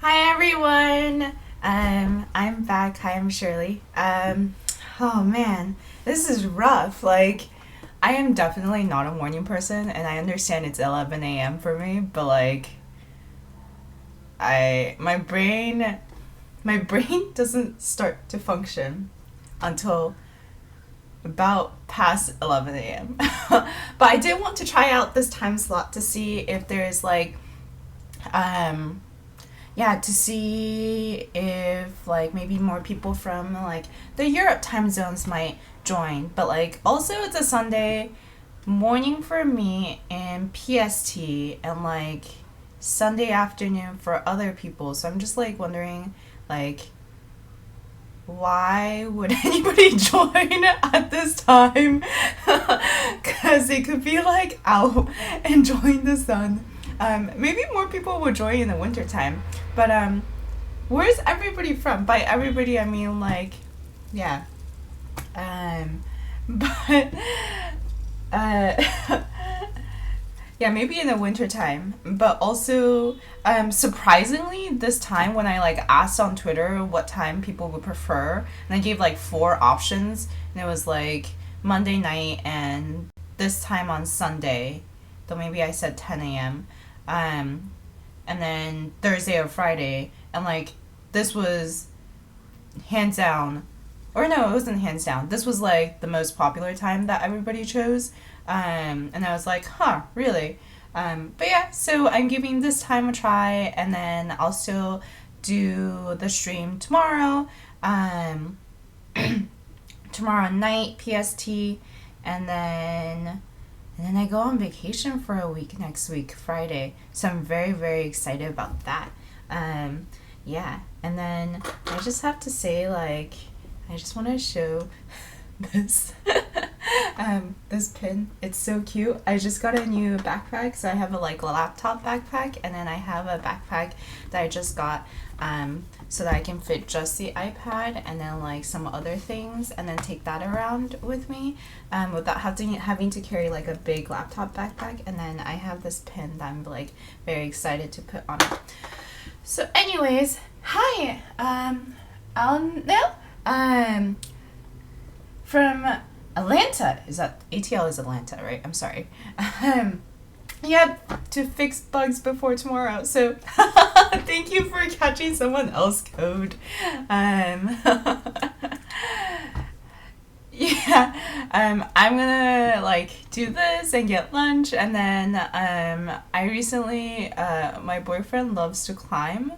Hi everyone. I'm back. Hi, I'm Shirley. Oh man, this is rough. Like, I am definitely not a morning person, and I understand it's 11 a.m. for me, but like, my brain doesn't start to function until about past 11 a.m. But I did want to try out this time slot to see if there's like, um, yeah, to see if like maybe more people from like the Europe time zones might join. But like also it's a Sunday morning for me in PST and like Sunday afternoon for other people. So I'm just like wondering like why would anybody join at this time? Because they could be like out enjoying the sun. Maybe more people will join in the wintertime. But where's everybody from? By everybody, I mean like, yeah. Um, but uh, yeah, maybe in the winter time. But also, surprisingly, this time when I like asked on Twitter what time people would prefer, and I gave like four options, and it was like Monday night and this time on Sunday. Though maybe I said 10 a.m. Um, and then Thursday or Friday, and like this was hands down, or no, it wasn't hands down. This was like the most popular time that everybody chose, and I was like, huh, really? But yeah, so I'm giving this time a try, and then I'll still do the stream tomorrow, um, tomorrow night PST, and then and then I go on vacation for a week next week, Friday. So I'm very, very excited about that. Um, yeah. And then I just have to say, like, I just want to show this this pin. It's so cute. I just got a new backpack. So I have a like laptop backpack, and then I have a backpack that I just got so that I can fit just the iPad and then like some other things, and then take that around with me without having to carry like a big laptop backpack. And then I have this pin that I'm like very excited to put on it. So anyways, hi, now from Atlanta. Is that ATL is Atlanta, right? I'm sorry. Yeah, to fix bugs before tomorrow. So thank you for catching someone else's code. Um, yeah, I'm gonna like do this and get lunch, and then I recently my boyfriend loves to climb.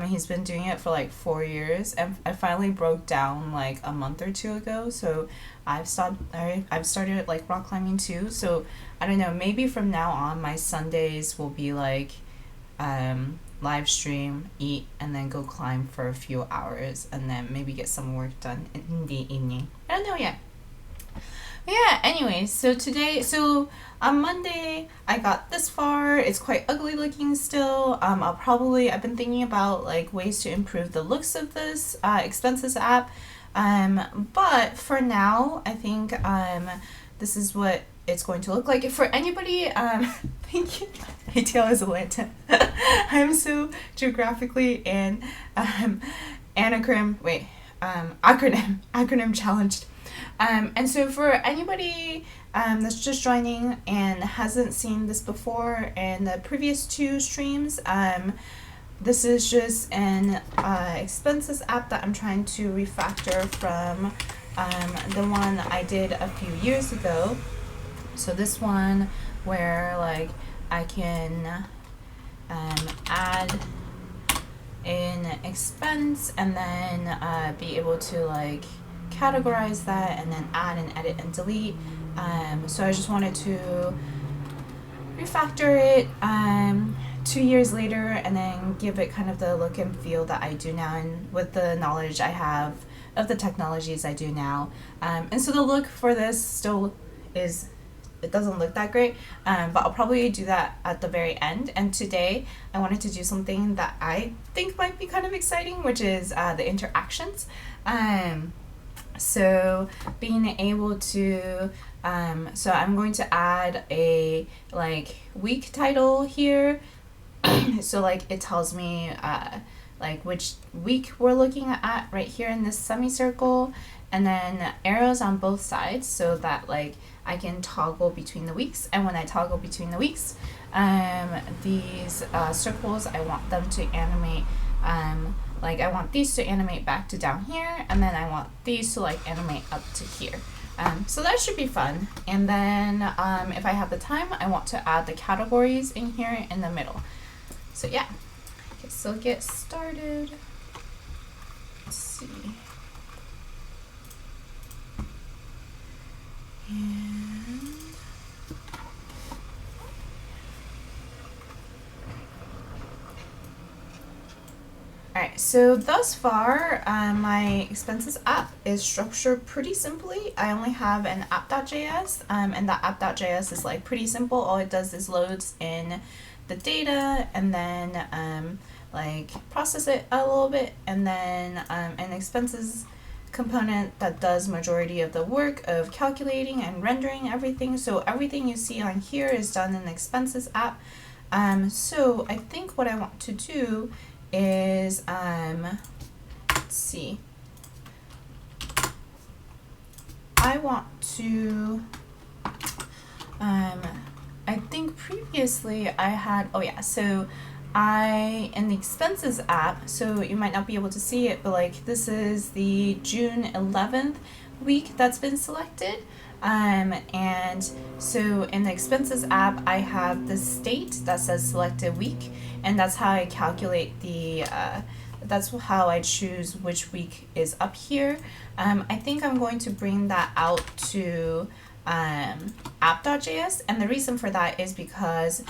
He's been doing it for like 4 years, and I finally broke down like a month or two ago. So I've started like rock climbing too. So I don't know. Maybe from now on, my Sundays will be like live stream, eat, and then go climb for a few hours, and then maybe get some work done in the evening. I don't know yet. Yeah, anyways, so on Monday, I got this far. It's quite ugly looking still. I've been thinking about like ways to improve the looks of this expenses app. But for now, I think this is what it's going to look like. For anybody, thank you. ATL is Atlanta. I'm so geographically and acronym challenged. And so for anybody that's just joining and hasn't seen this before in the previous two streams, this is just an expenses app that I'm trying to refactor from the one I did a few years ago. So this one where like I can add in expense and then be able to like categorize that and then add and edit and delete. So I just wanted to refactor it 2 years later and then give it kind of the look and feel that I do now, and with the knowledge I have of the technologies I do now. And so the look for this still is, it doesn't look that great, but I'll probably do that at the very end. And today I wanted to do something that I think might be kind of exciting, which is the interactions. So being able to so I'm going to add a like week title here, So like it tells me like which week we're looking at right here in this semicircle, and then arrows on both sides so that like I can toggle between the weeks. And when I toggle between the weeks, these circles, I want them to animate, like I want these to animate back to down here, and then I want these to like animate up to here. So that should be fun. And then if I have the time, I want to add the categories in here in the middle. So yeah, okay, so get started. Let's see. And alright, so thus far, my expenses app is structured pretty simply. I only have an app.js, and that app.js is like pretty simple. All it does is loads in the data and then like process it a little bit, and then an expenses component that does majority of the work of calculating and rendering everything. So everything you see on here is done in the expenses app. So I think what I want to do is let's see, I want to I think previously I had, oh yeah, so in the expenses app, so you might not be able to see it, but like this is the June 11th week that's been selected. And so in the expenses app, I have the state that says selected week, and that's how I calculate the, that's how I choose which week is up here. I think I'm going to bring that out to app.js, and the reason for that is because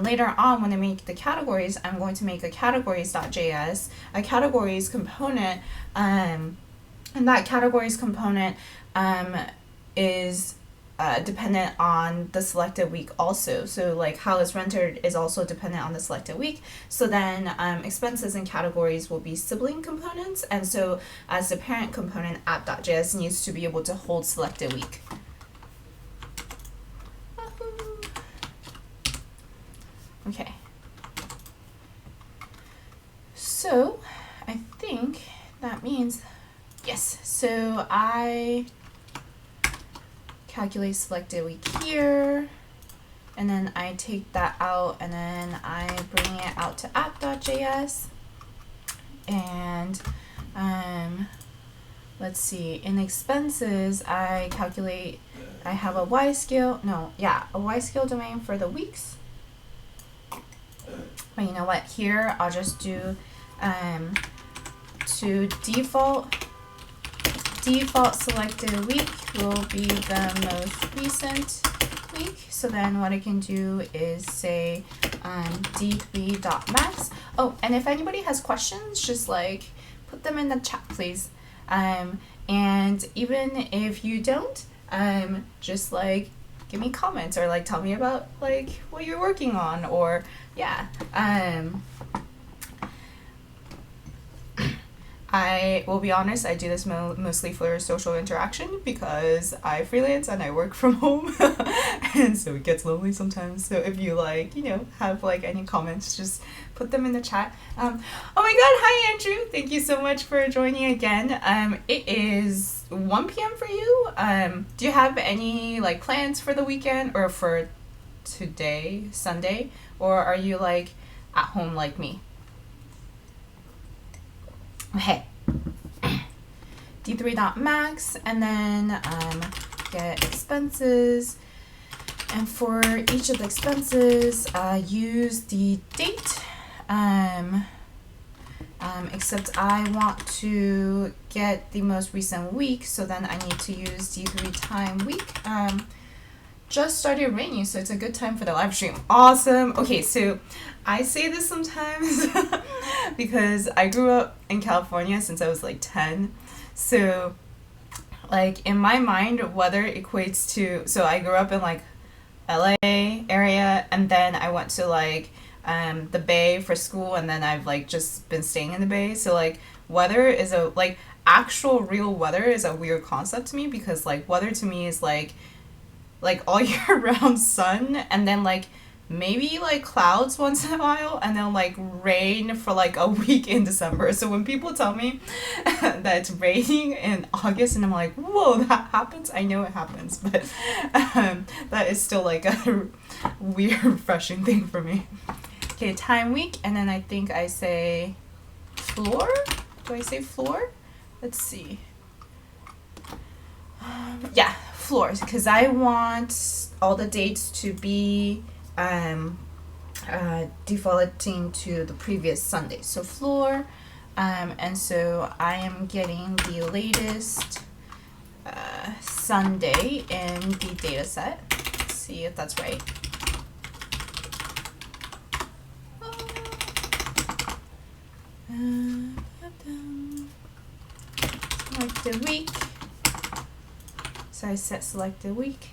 later on when I make the categories, I'm going to make a categories.js, a categories component, and that categories component is dependent on the selected week also. So like how it's rendered is also dependent on the selected week. So then expenses and categories will be sibling components, and so as the parent component, app.js needs to be able to hold selected week. Okay, so I think that means, yes, so I calculate selected week here, and then I take that out, and then I bring it out to app.js, and let's see, in expenses, I calculate, I have a Y scale, no, yeah, a Y scale domain for the weeks. But you know what, here I'll just do to default selected week will be the most recent week. So then what I can do is say d3.max. Oh, and if anybody has questions, just like put them in the chat, please. And even if you don't, just like give me comments or like tell me about like what you're working on, or yeah. I will be honest, I do this mostly for social interaction because I freelance and I work from home and so it gets lonely sometimes. So if you like, you know, have like any comments, just put them in the chat. Oh my god, hi Andrew, thank you so much for joining again. It is 1 p.m. for you. Do you have any like plans for the weekend or for today, Sunday, or are you like at home like me? Okay, d3.max, and then get expenses, and for each of the expenses use the date, except I want to get the most recent week, so then I need to use d3 time week. Just started raining, so it's a good time for the live stream. Awesome. Okay, so I say this sometimes because I grew up in California since I was like 10. So like in my mind, weather equates to, so I grew up in like LA area, and then I went to like the Bay for school, and then I've like just been staying in the Bay. So like weather is a, like actual real weather is a weird concept to me, because like weather to me is like all year round sun, and then like maybe like clouds once in a while, and then like rain for like a week in December. So when people tell me that it's raining in August, and I'm like, whoa, that happens, I know it happens, but that is still like a weird, refreshing thing for me. Okay, time week, and then I think I say floor. Do I say floor? Let's see. Yeah, floors, because I want all the dates to be defaulting to the previous Sunday. So floor, and so I am getting the latest Sunday in the data set. Let's see if that's right. Selected week. So I set selected week.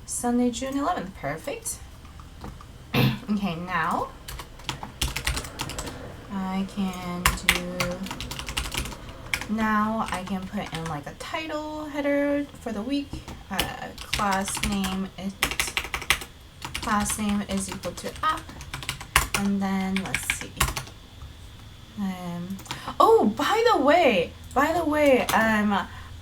Sunday, June 11th. Perfect. Okay, now I can put in like a title header for the week. Class name is equal to app, and then let's see. Oh, by the way,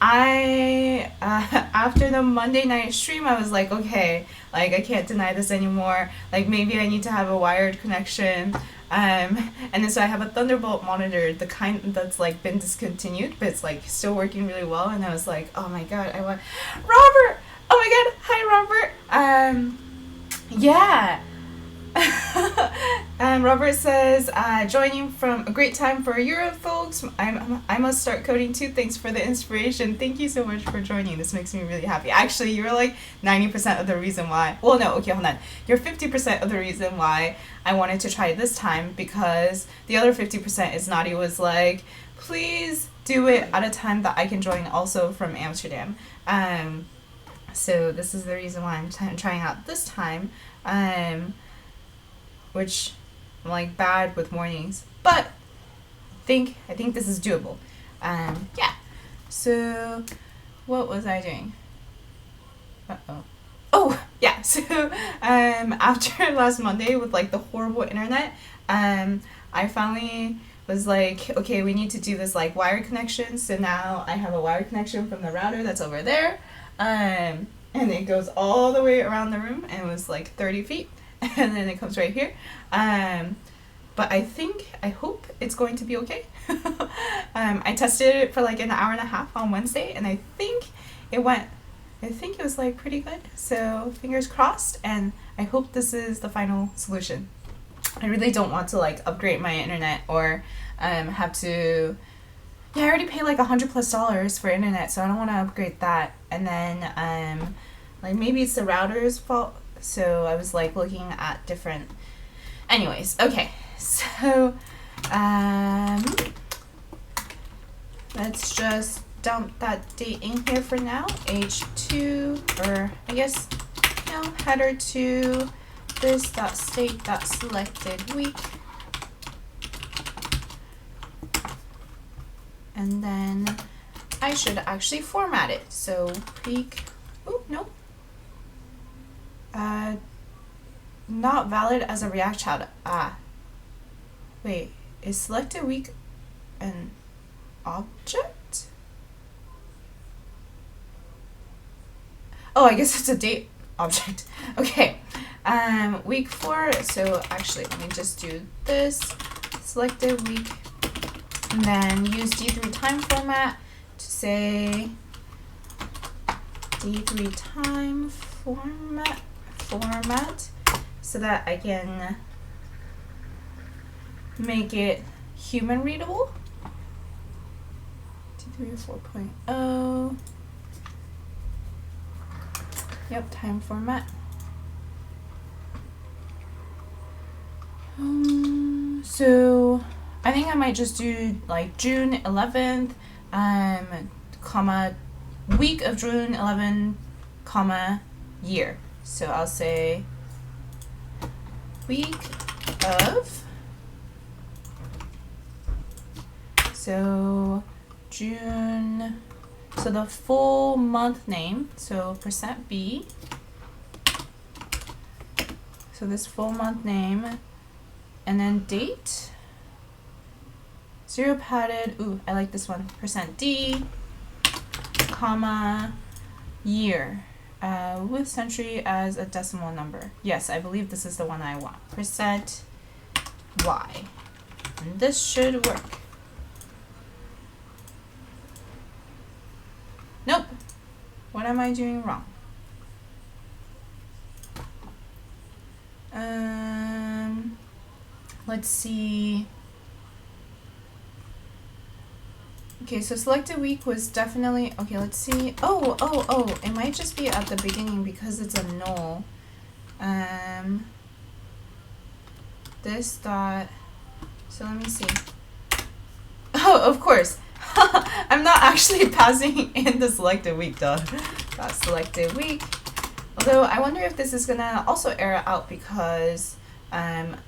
I after the Monday night stream, I was like, okay, like I can't deny this anymore. Like maybe I need to have a wired connection. And then so I have a Thunderbolt monitor, the kind that's like been discontinued, but it's like still working really well. And I was like, oh my god, I want Robert. Oh my god, hi Robert. Yeah. Robert says, joining from a great time for Europe, folks. I must start coding too. Thanks for the inspiration. Thank you so much for joining. This makes me really happy. Actually, you're like 90% of the reason why. Well, no, okay, hold on. You're 50% of the reason why I wanted to try it this time, because the other 50% is Nadi was like, please do it at a time that I can join also from Amsterdam. So this is the reason why I'm trying out this time. Which I'm like bad with mornings, but I think this is doable. Yeah. So what was I doing? Oh yeah. So after last Monday with like the horrible internet, I finally was like, okay, we need to do this like wired connection. So now I have a wired connection from the router that's over there, and it goes all the way around the room, and it was like 30 feet. And then it comes right here. But I hope it's going to be okay. I tested it for like an hour and a half on Wednesday, and I think it was like pretty good. So fingers crossed, and I hope this is the final solution. I really don't want to like upgrade my internet or have to. Yeah, I already pay like $100+ for internet, so I don't want to upgrade that. And then like maybe it's the router's fault. So I was like looking at different. Anyways, okay. So let's just dump that date in here for now. H2, or I guess no, header to this dot state dot selected week. And then I should actually format it. So peak. Oh no. Not valid as a React child. Wait, is selected week an object? Oh, I guess it's a date object. Okay. Week 4. So actually, let me just do this. Selected week, and then use D3 time format to say D3 time format, so that I can make it human readable. D3 4.0. Yep, time format. So I think I might just do like June 11th, comma, week of June 11, comma, year. So I'll say week of, so June So the full month name, so %B. So this full month name, and then date, 0 padded, ooh, I like this one, %D, comma, year, with century as a decimal number. Yes, I believe this is the one I want, %Y. And this should work. Nope. What am I doing wrong? Let's see. Okay, so selected week was definitely, okay, let's see. Oh, it might just be at the beginning because it's a null. This dot, so let me see. Oh, of course. I'm not actually passing in the selected week, duh. Dot selected week. Although I wonder if this is gonna also error out because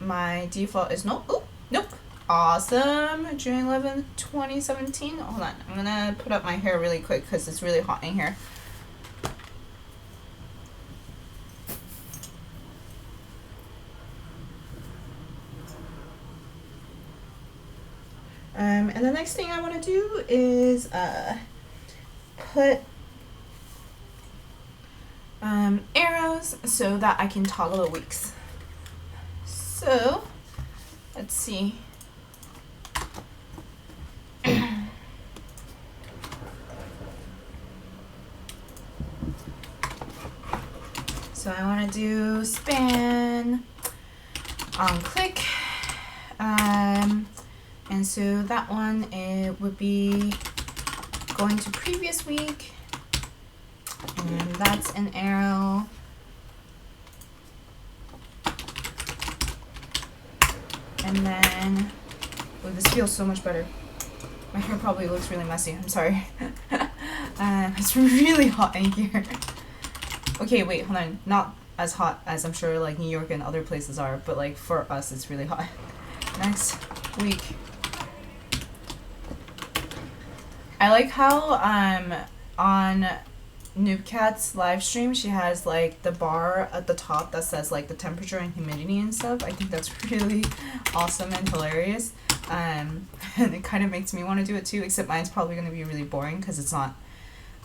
my default is no. Oh, nope. Awesome. June 11th, 2017. Hold on. I'm gonna put up my hair really quick because it's really hot in here. And the next thing I want to do is put arrows so that I can toggle the weeks. So let's see. So I want to do span on click. And so that one, it would be going to previous week, and that's an arrow. And then, oh, this feels so much better. My hair probably looks really messy, I'm sorry. It's really hot in here. Okay, wait, hold on. Not as hot as I'm sure like New York and other places are, but like for us it's really hot. Next week. I like how on Noobcat's live stream she has like the bar at the top that says like the temperature and humidity and stuff. I think that's really awesome and hilarious. And it kind of makes me want to do it too, except mine's probably going to be really boring because it's not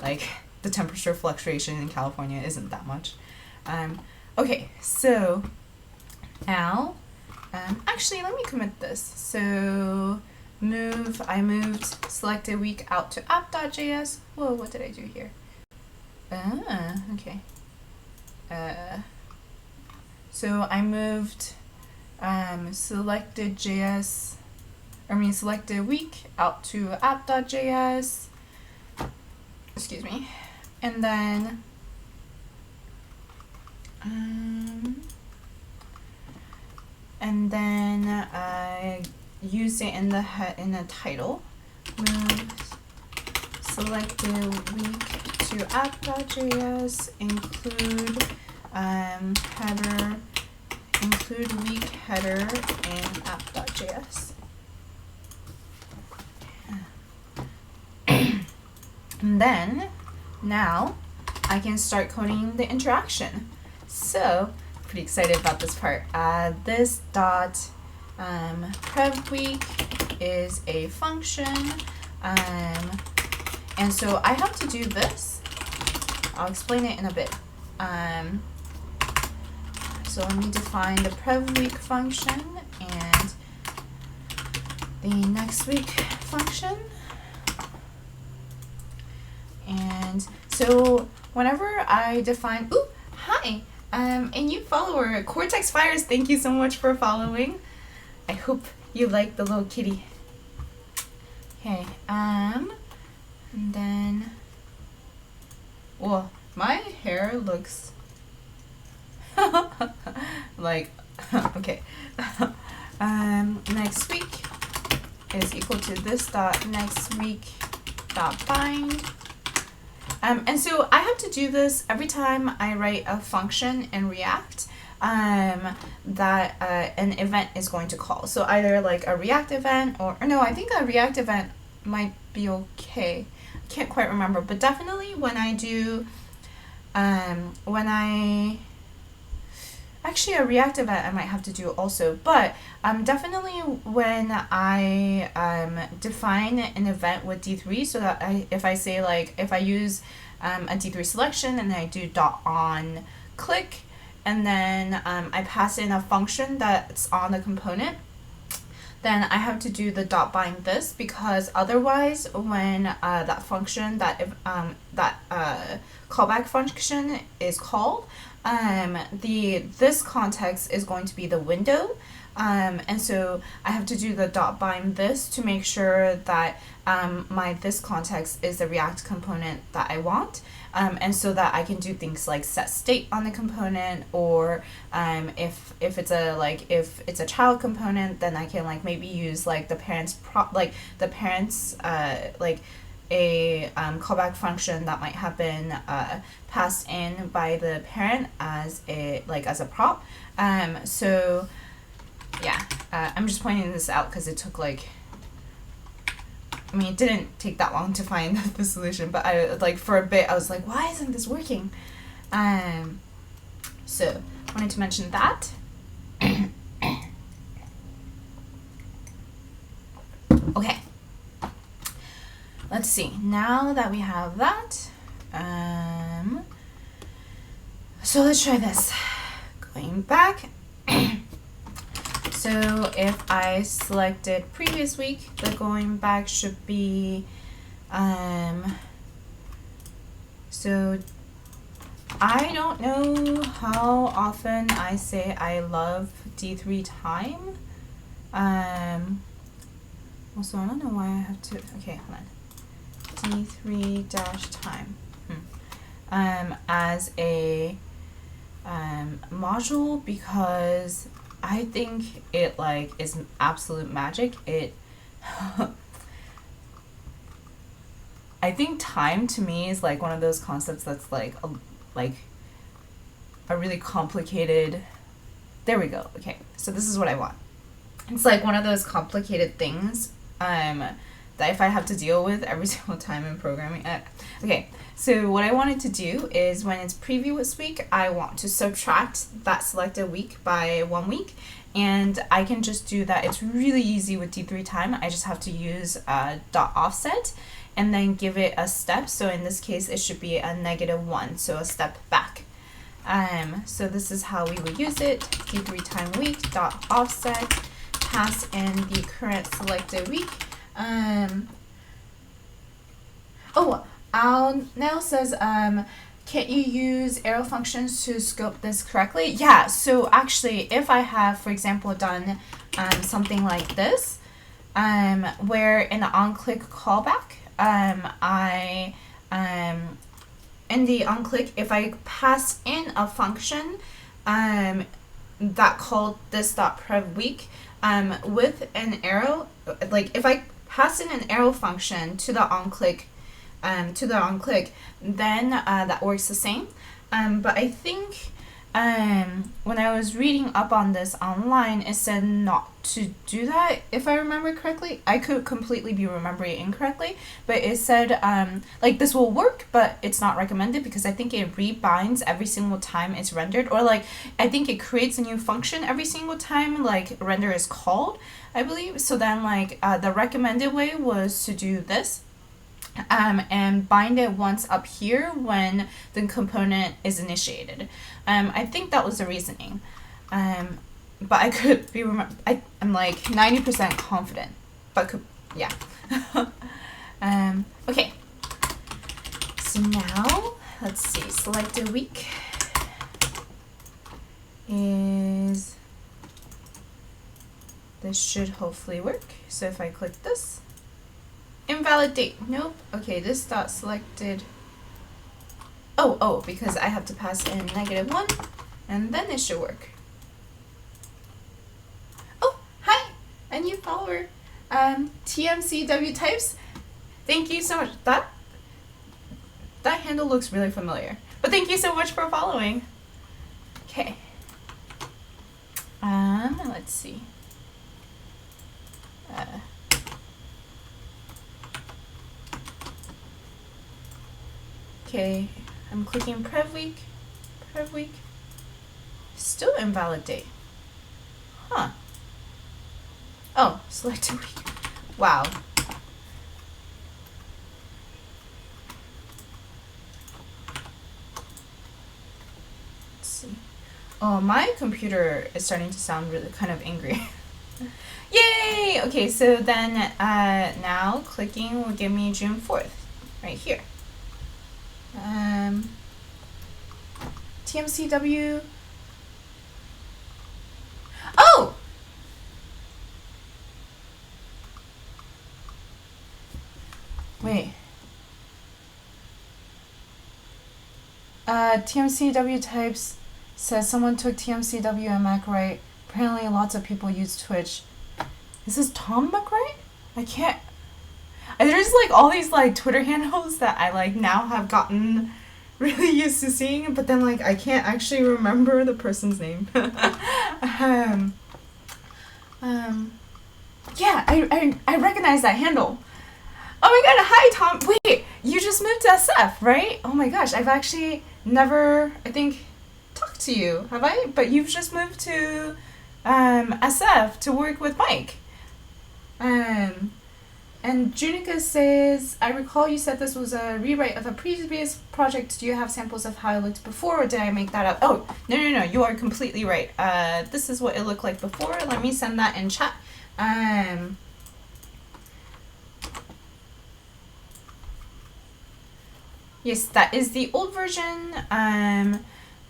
like the temperature fluctuation in California isn't that much. Okay, so now actually let me commit this. So I moved selected week out to app.js. Whoa, what did I do here? Okay. So I moved selected week out to app.js. Excuse me. And then I used it in the title. Move selected week to app.js, include header, include week header in app.js. And then now I can start coding the interaction. So pretty excited about this part. This dot prev week is a function, and so I have to do this. I'll explain it in a bit. So let me define the prev week function and the next week function. And so whenever I define, ooh, hi, a new follower, Cortex Fires, thank you so much for following. I hope you like the little kitty. Okay, and then, well, my hair looks like, okay. Next week is equal to this dot next week dot bind. And so I have to do this every time I write a function in React that an event is going to call. So either like a React event or no, I think a React event might be okay. can't quite remember, but definitely when I do, when I, actually a React event I might have to do also, but definitely when I define an event with D3, so that if I say like, if I use a D3 selection and I do dot on click, and then I pass in a function that's on the component, then I have to do the dot bind this, because otherwise when that function, that callback function is called, this context is going to be the window, and so I have to do the dot bind this to make sure that my this context is the React component that I want, and so that I can do things like set state on the component, or if it's a child component, then I can like maybe use like the parents a callback function that might have been passed in by the parent as a prop. So yeah, I'm just pointing this out because it took like, I mean, it didn't take that long to find the solution, but I like for a bit I was like, why isn't this working? So wanted to mention that. Okay. Let's see, now that we have that, so let's try this. Going back, so if I selected previous week, the going back should be, so I don't know how often I say I love D3 time. Also, I don't know why I have to, okay, hold on. D3-time as a module, because I think it like is absolute magic. It I think time to me is like one of those concepts that's like a really complicated, there we go. Okay, so this is what I want. It's like one of those complicated things that if I have to deal with every single time in programming. Okay, so what I wanted to do is when it's previous week, I want to subtract that selected week by 1 week, and I can just do that. It's really easy with D3 time. I just have to use dot offset and then give it a step. So in this case, it should be a -1, so a step back. So this is how we would use it. D3 time week dot offset, pass in the current selected week. Oh, Al now says, can't you use arrow functions to scope this correctly? Yeah, so actually, if I have, for example, done something like this, where in the onClick callback, in the onClick, if I pass in a function that called this.prev week with an arrow, like if I pass in an arrow function to the onClick, then that works the same. But I think when I was reading up on this online, it said not to do that, if I remember correctly. I could completely be remembering it incorrectly, but it said like this will work, but it's not recommended, because I think it rebinds every single time it's rendered, or like I think it creates a new function every single time like render is called, I believe. So then like the recommended way was to do this. And bind it once up here when the component is initiated. I think that was the reasoning. But I could be I'm like 90% confident, but yeah. Okay. So now let's see. Selected week is, this should hopefully work. So if I click this. Invalid date. Nope. Okay, this dot selected. Oh, because I have to pass in -1, and then it should work. Oh, hi, a new follower. TMCW types. Thank you so much. That handle looks really familiar. But thank you so much for following. Okay. Let's see. Okay, I'm clicking Prev Week, still invalid date. Huh. Oh, selected week. Wow. Let's see. Oh, my computer is starting to sound really kind of angry. Yay! Okay, so then now clicking will give me June 4th, right here. TMCW. Oh! Wait. TMCW types says someone took TMCW and MacWrite. Apparently lots of people use Twitch. Is this Tom McWright? I can't. There's like all these like Twitter handles that I like now have gotten really used to seeing, but then like I can't actually remember the person's name. Yeah, I recognize that handle. Oh my god, hi Tom. Wait, you just moved to SF, right? Oh my gosh, I've actually never, I think, talked to you, have I? But you've just moved to SF to work with Mike. And Junica says, I recall you said this was a rewrite of a previous project. Do you have samples of how it looked before, or did I make that up? Oh, no, you are completely right. This is what it looked like before. Let me send that in chat. Yes, that is the old version. And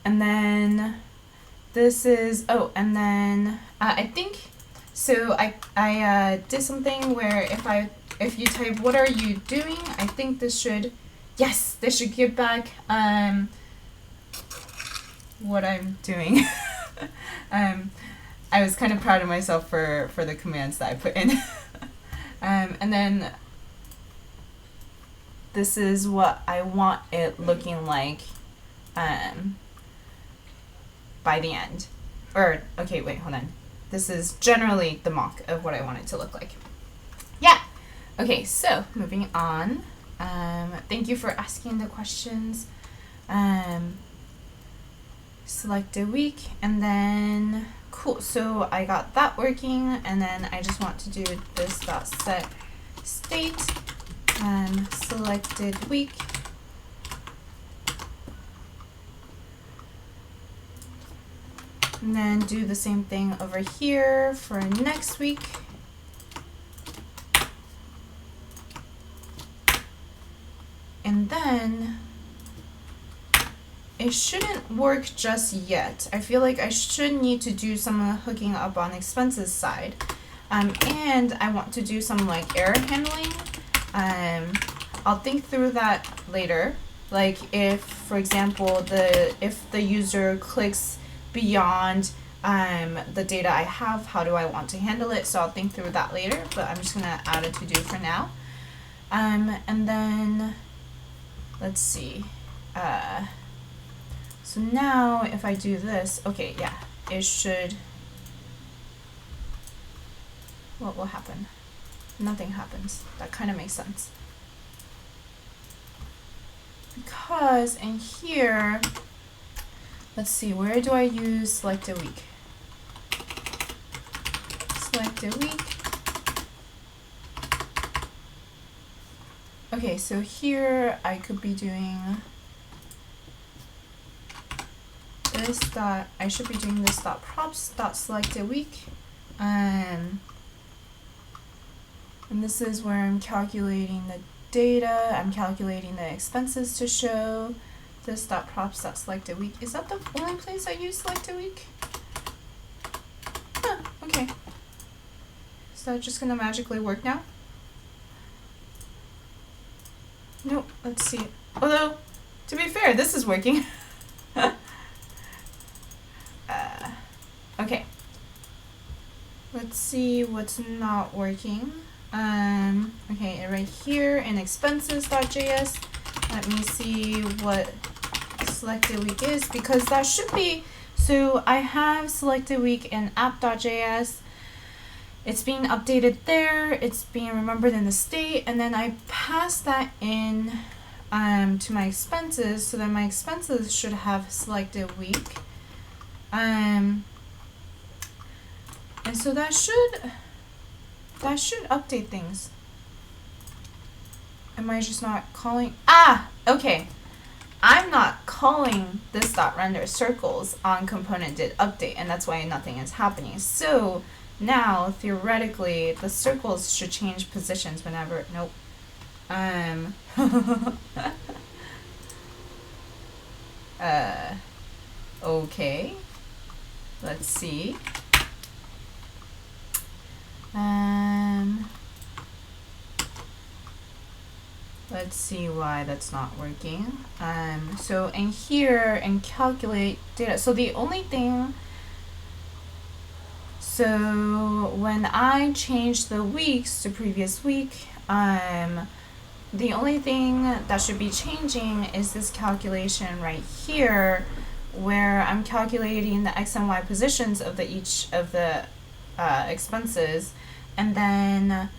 then this is, oh, and then I think, so I did something where if you type what are you doing, I think this should, yes, this should give back what I'm doing. I was kind of proud of myself for the commands that I put in. And then this is what I want it looking like by the end. Or, okay, wait, hold on. This is generally the mock of what I want it to look like. Yeah! Okay, so moving on. Thank you for asking the questions. Select a week, and then, cool, so I got that working, and then I just want to do this dot set state, selected week. And then do the same thing over here for next week. And then it shouldn't work just yet. I feel like I should need to do some hooking up on expenses side. And I want to do some like error handling. I'll think through that later. Like if, for example, if the user clicks beyond the data I have, how do I want to handle it? So I'll think through that later, but I'm just gonna add a to-do for now. And then let's see. So now if I do this, okay, yeah, it should, what will happen? Nothing happens. That kind of makes sense. Because in here, let's see, where do I use select a week? Select a week. Okay, so here I could be doing this dot, I should be doing this dot props dot select a week. And this is where I'm calculating the data, I'm calculating the expenses to show. This dot props dot select a week. Is that the only place I use select a week? Huh, okay. Is that just gonna magically work now? Nope, let's see. Although, to be fair, this is working. Okay. Let's see what's not working. Okay, right here in expenses.js, let me see what selected week is, because that should be, so I have selected week in app.js. It's being updated there, it's being remembered in the state, and then I pass that in to my expenses, so then my expenses should have selected week. And so that should update things. Am I just not calling? Ah, okay. I'm not calling this dot render circles on component did update, and that's why nothing is happening. So now theoretically the circles should change positions whenever. Nope. Okay. Let's see. Let's see why that's not working. So in here, and calculate data. So the only thing, so when I change the weeks to previous week, the only thing that should be changing is this calculation right here, where I'm calculating the X and Y positions of each of the expenses, and then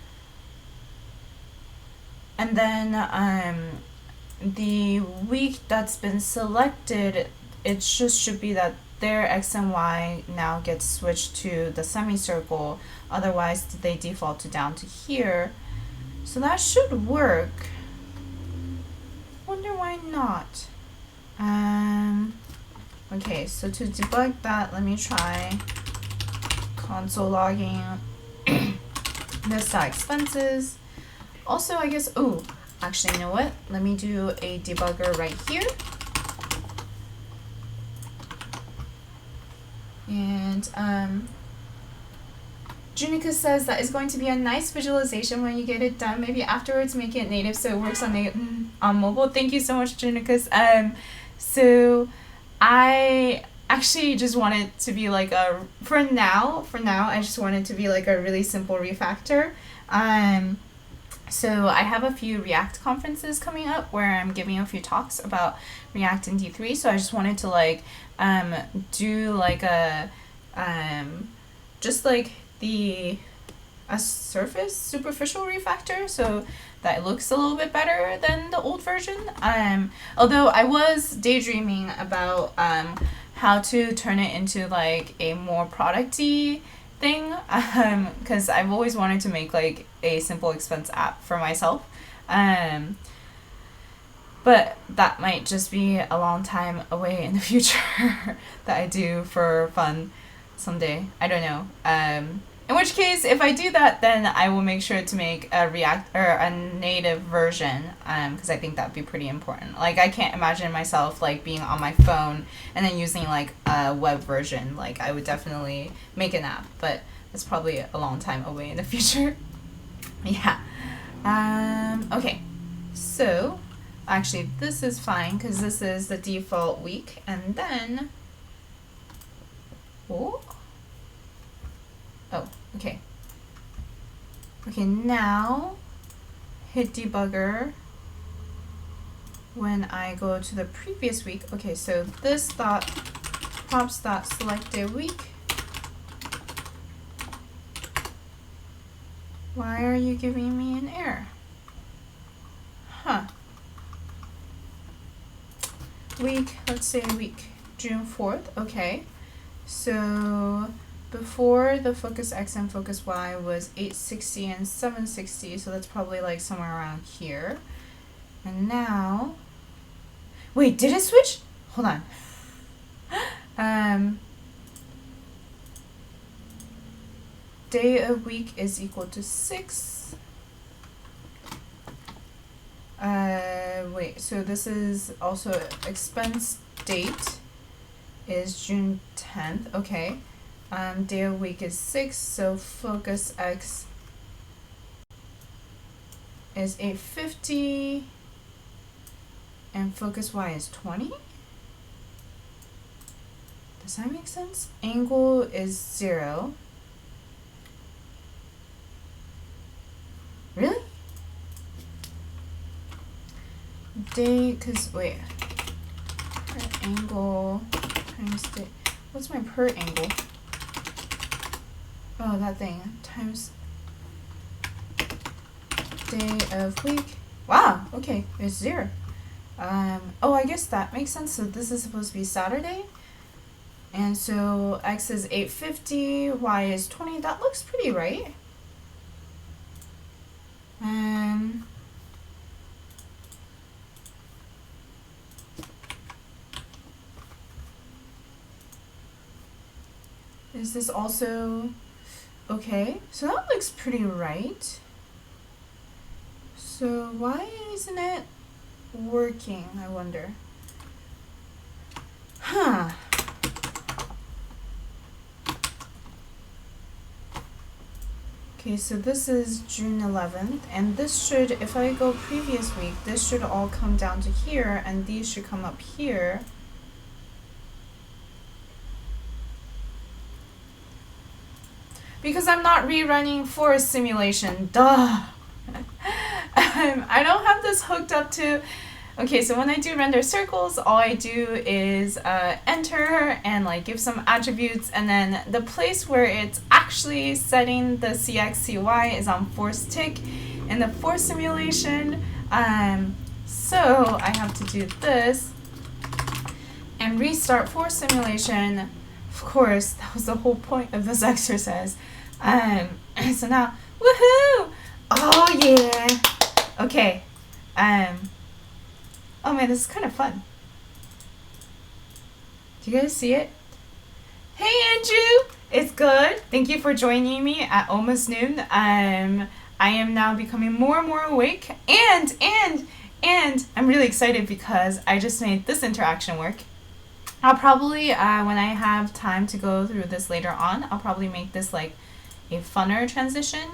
the week that's been selected, it just should be that their X and Y now gets switched to the semicircle, otherwise they default to down to here. So that should work. Wonder why not. Okay, so to debug that, let me try console logging this expenses. Also, I guess, oh, actually, you know what? Let me do a debugger right here. And Junica says that is going to be a nice visualization when you get it done. Maybe afterwards make it native so it works on mobile. Thank you so much, Junica. So I actually just want it to be like a, for now, I just want it to be like a really simple refactor. So I have a few React conferences coming up where I'm giving a few talks about React and D3. So I just wanted to like do like a just like a superficial refactor, so that it looks a little bit better than the old version. Although I was daydreaming about how to turn it into like a more product-y thing, because I've always wanted to make like a simple expense app for myself, but that might just be a long time away in the future that I do for fun someday. I don't know. In which case, if I do that, then I will make sure to make a React or a native version, because I think that'd be pretty important. Like, I can't imagine myself like being on my phone and then using like a web version. Like, I would definitely make an app, but it's probably a long time away in the future. Yeah. Okay. So, actually, this is fine because this is the default week, and then. Oh, okay. Okay, now hit debugger when I go to the previous week. Okay, so this dot props dot selected week. Why are you giving me an error? Huh. Week, let's say week, June 4th. Okay. So before the focus X and focus Y was 860 and 760, so that's probably like somewhere around here. And now, wait, did it switch? Hold on. Day of week is equal to 6. Wait, so this is also expense date is June 10th. Okay. Day of week is 6, so focus X is 850 and focus Y is 20. Does that make sense? Angle is 0. Really? Day, cause wait, per angle times day. What's my per angle? Oh, that thing times day of week. Wow. Okay, it's 0. Oh, I guess that makes sense. So this is supposed to be Saturday. And so X is 850, Y is 20. That looks pretty right. Is this also okay? So that looks pretty right. So why isn't it working, I wonder? Huh. Okay, so this is June 11th, and this should, if I go previous week, this should all come down to here, and these should come up here. Because I'm not rerunning forest simulation, duh! I don't have this hooked up to... Okay, so when I do render circles, all I do is enter and like give some attributes, and then the place where it's actually setting the CX/CY is on force tick in the force simulation. So I have to do this and restart force simulation. Of course, that was the whole point of this exercise. So now, woohoo! Oh yeah! Okay. Oh man, this is kind of fun. Do you guys see it? Hey Andrew! It's good. Thank you for joining me at almost noon. I am now becoming more and more awake, and I'm really excited because I just made this interaction work. I'll probably, when I have time to go through this later on, I'll probably make this like a funner transition,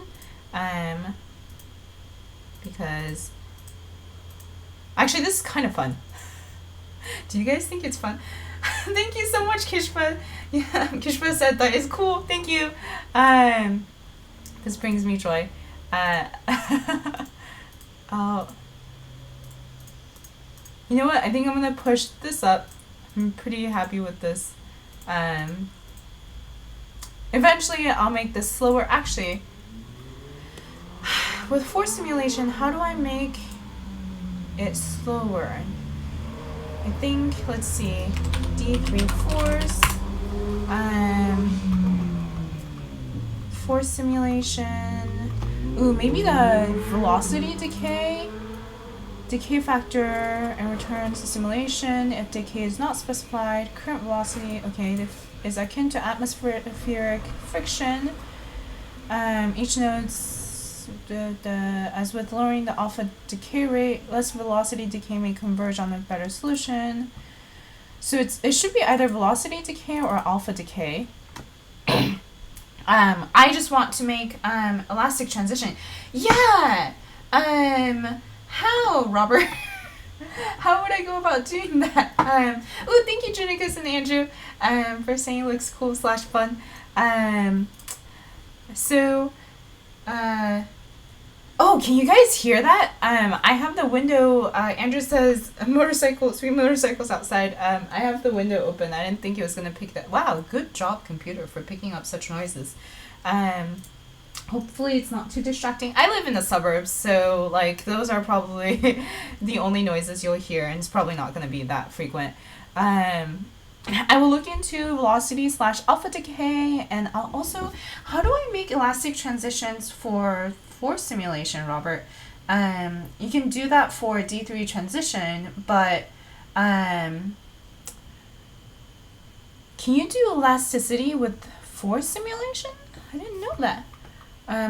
because actually this is kind of fun. Do you guys think it's fun? Thank you so much, Kishpa. Yeah, Kishpa said that is cool. Thank you. This brings me joy. Oh, you know what? I think I'm gonna push this up. I'm pretty happy with this. Eventually, I'll make this slower. Actually, with force simulation, how do I make it slower? I think, let's see, D3 force, force simulation. Ooh, maybe the velocity decay factor, and returns to simulation if decay is not specified. Current velocity, okay, is akin to atmospheric friction. Each node's as with lowering the alpha decay rate, less velocity decay may converge on a better solution. So it should be either velocity decay or alpha decay. I just want to make elastic transition. Yeah. How, Robert? How would I go about doing that? Oh, thank you, Junikus and Andrew, for saying it looks cool / fun. Oh, can you guys hear that? I have the window, Andrew says, sweet motorcycles outside. I have the window open. I didn't think it was going to pick that. Wow, good job, computer, for picking up such noises. Hopefully it's not too distracting. I live in the suburbs, so, like, those are probably the only noises you'll hear, and it's probably not going to be that frequent. I will look into velocity / alpha decay, and I'll also, how do I make elastic transitions for force simulation, Robert? You can do that for D3 transition, but can you do elasticity with force simulation? I didn't know that.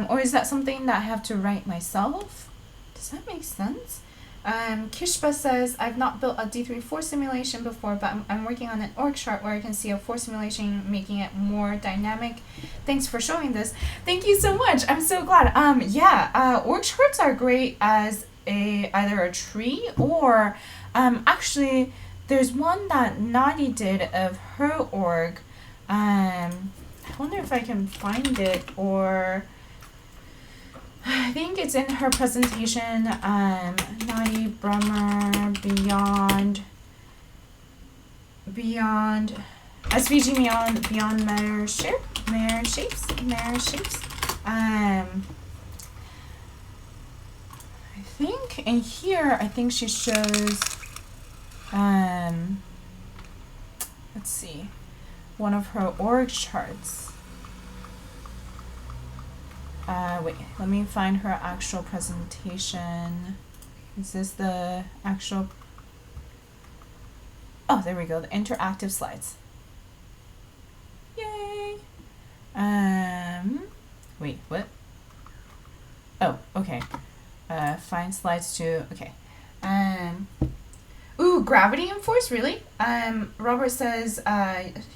Or is that something that I have to write myself? Does that make sense? Kishpa says, I've not built a D3 force simulation before, but I'm working on an org chart where I can see a force simulation, making it more dynamic. Thanks for showing this. Thank you so much. I'm so glad. Org charts are great as either a tree or, actually, there's one that Nadi did of her org. I wonder if I can find it, or I think it's in her presentation, Nadi Brummer, Beyond SVG Beyond Matter Shapes. I think in here, I think she shows let's see, one of her org charts. Wait, let me find her actual presentation. Is this the actual? Oh, there we go, the interactive slides. Yay! Wait, what? Oh, okay. Find slides to, okay. Ooh, gravity and force, really? Robert says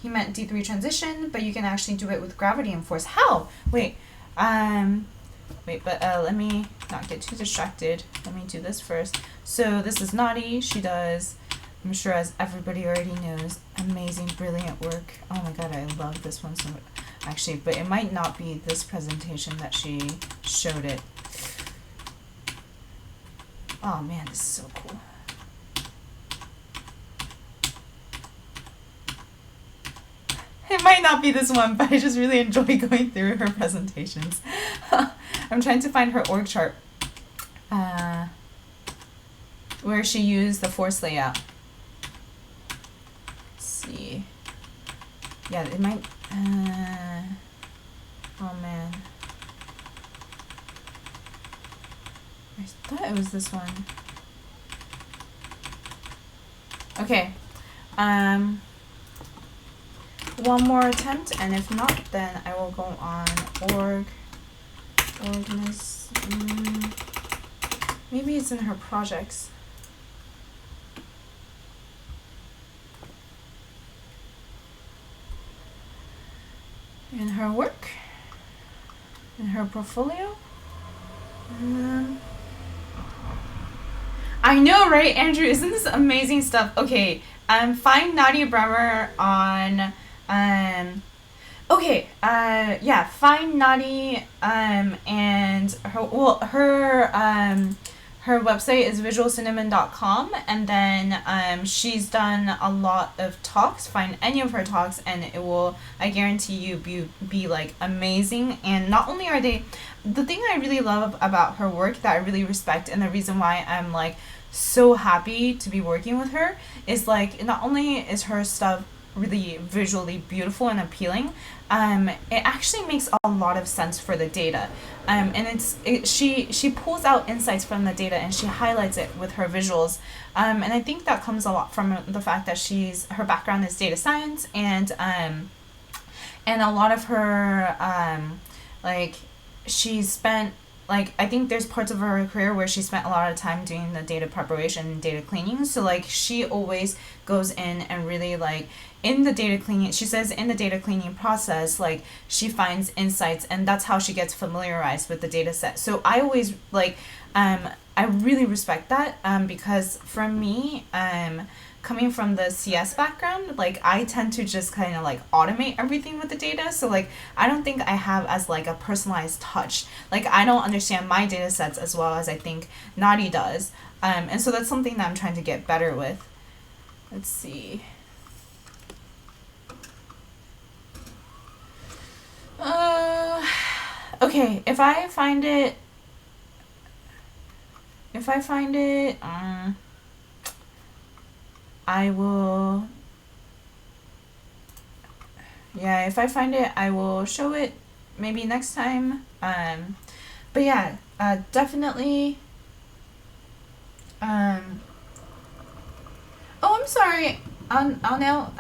he meant D3 transition, but you can actually do it with gravity and force. How? Wait, but let me not get too distracted. Let me do this first. So this is Naughty. She does, I'm sure as everybody already knows, amazing, brilliant work. Oh my god, I love this one so much. Actually, but it might not be this presentation that she showed it. Oh man, this is so cool. It might not be this one, but I just really enjoy going through her presentations. I'm trying to find her org chart where she used the force layout. Let's see. Yeah, it might... oh man. I thought it was this one. Okay. One more attempt, and if not, then I will go on maybe it's in her projects. In her work, in her portfolio. I know, right, Andrew? Isn't this amazing stuff? Okay, find Nadia Bremer on, yeah, find Nadi, and her website is visualcinnamon.com, and then she's done a lot of talks. Find any of her talks and it will, I guarantee you, be like amazing. And not only are they, the thing I really love about her work that I really respect, and the reason why I'm like so happy to be working with her, is like not only is her stuff really visually beautiful and appealing, it actually makes a lot of sense for the data, and she pulls out insights from the data and she highlights it with her visuals, and I think that comes a lot from the fact that her background is data science, and a lot of her like she's spent, like, I think there's parts of her career where she spent a lot of time doing the data preparation and data cleaning. So like she always goes in and really like in the data cleaning, she says in the data cleaning process, like she finds insights, and that's how she gets familiarized with the data set. So I always like, I really respect that, because for me, coming from the CS background, like I tend to just kind of like automate everything with the data. So like I don't think I have as like a personalized touch. Like I don't understand my data sets as well as I think Nadi does. And so that's something that I'm trying to get better with. Let's see. Okay, if I find it, I will, yeah, if I find it, I will show it maybe next time. But yeah, definitely, oh, I'm sorry, I'll now,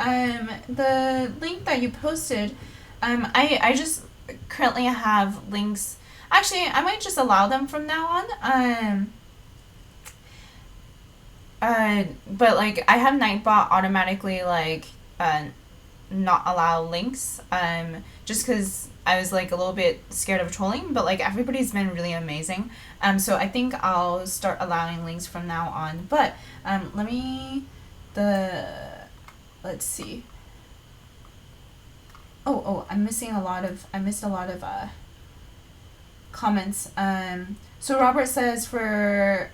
the link that you posted, I just currently have links, actually, I might just allow them from now on, but like I have Nightbot automatically like not allow links, just because I was like a little bit scared of trolling, but like everybody's been really amazing, so I think I'll start allowing links from now on. But let's see. I missed a lot of comments. So Robert says for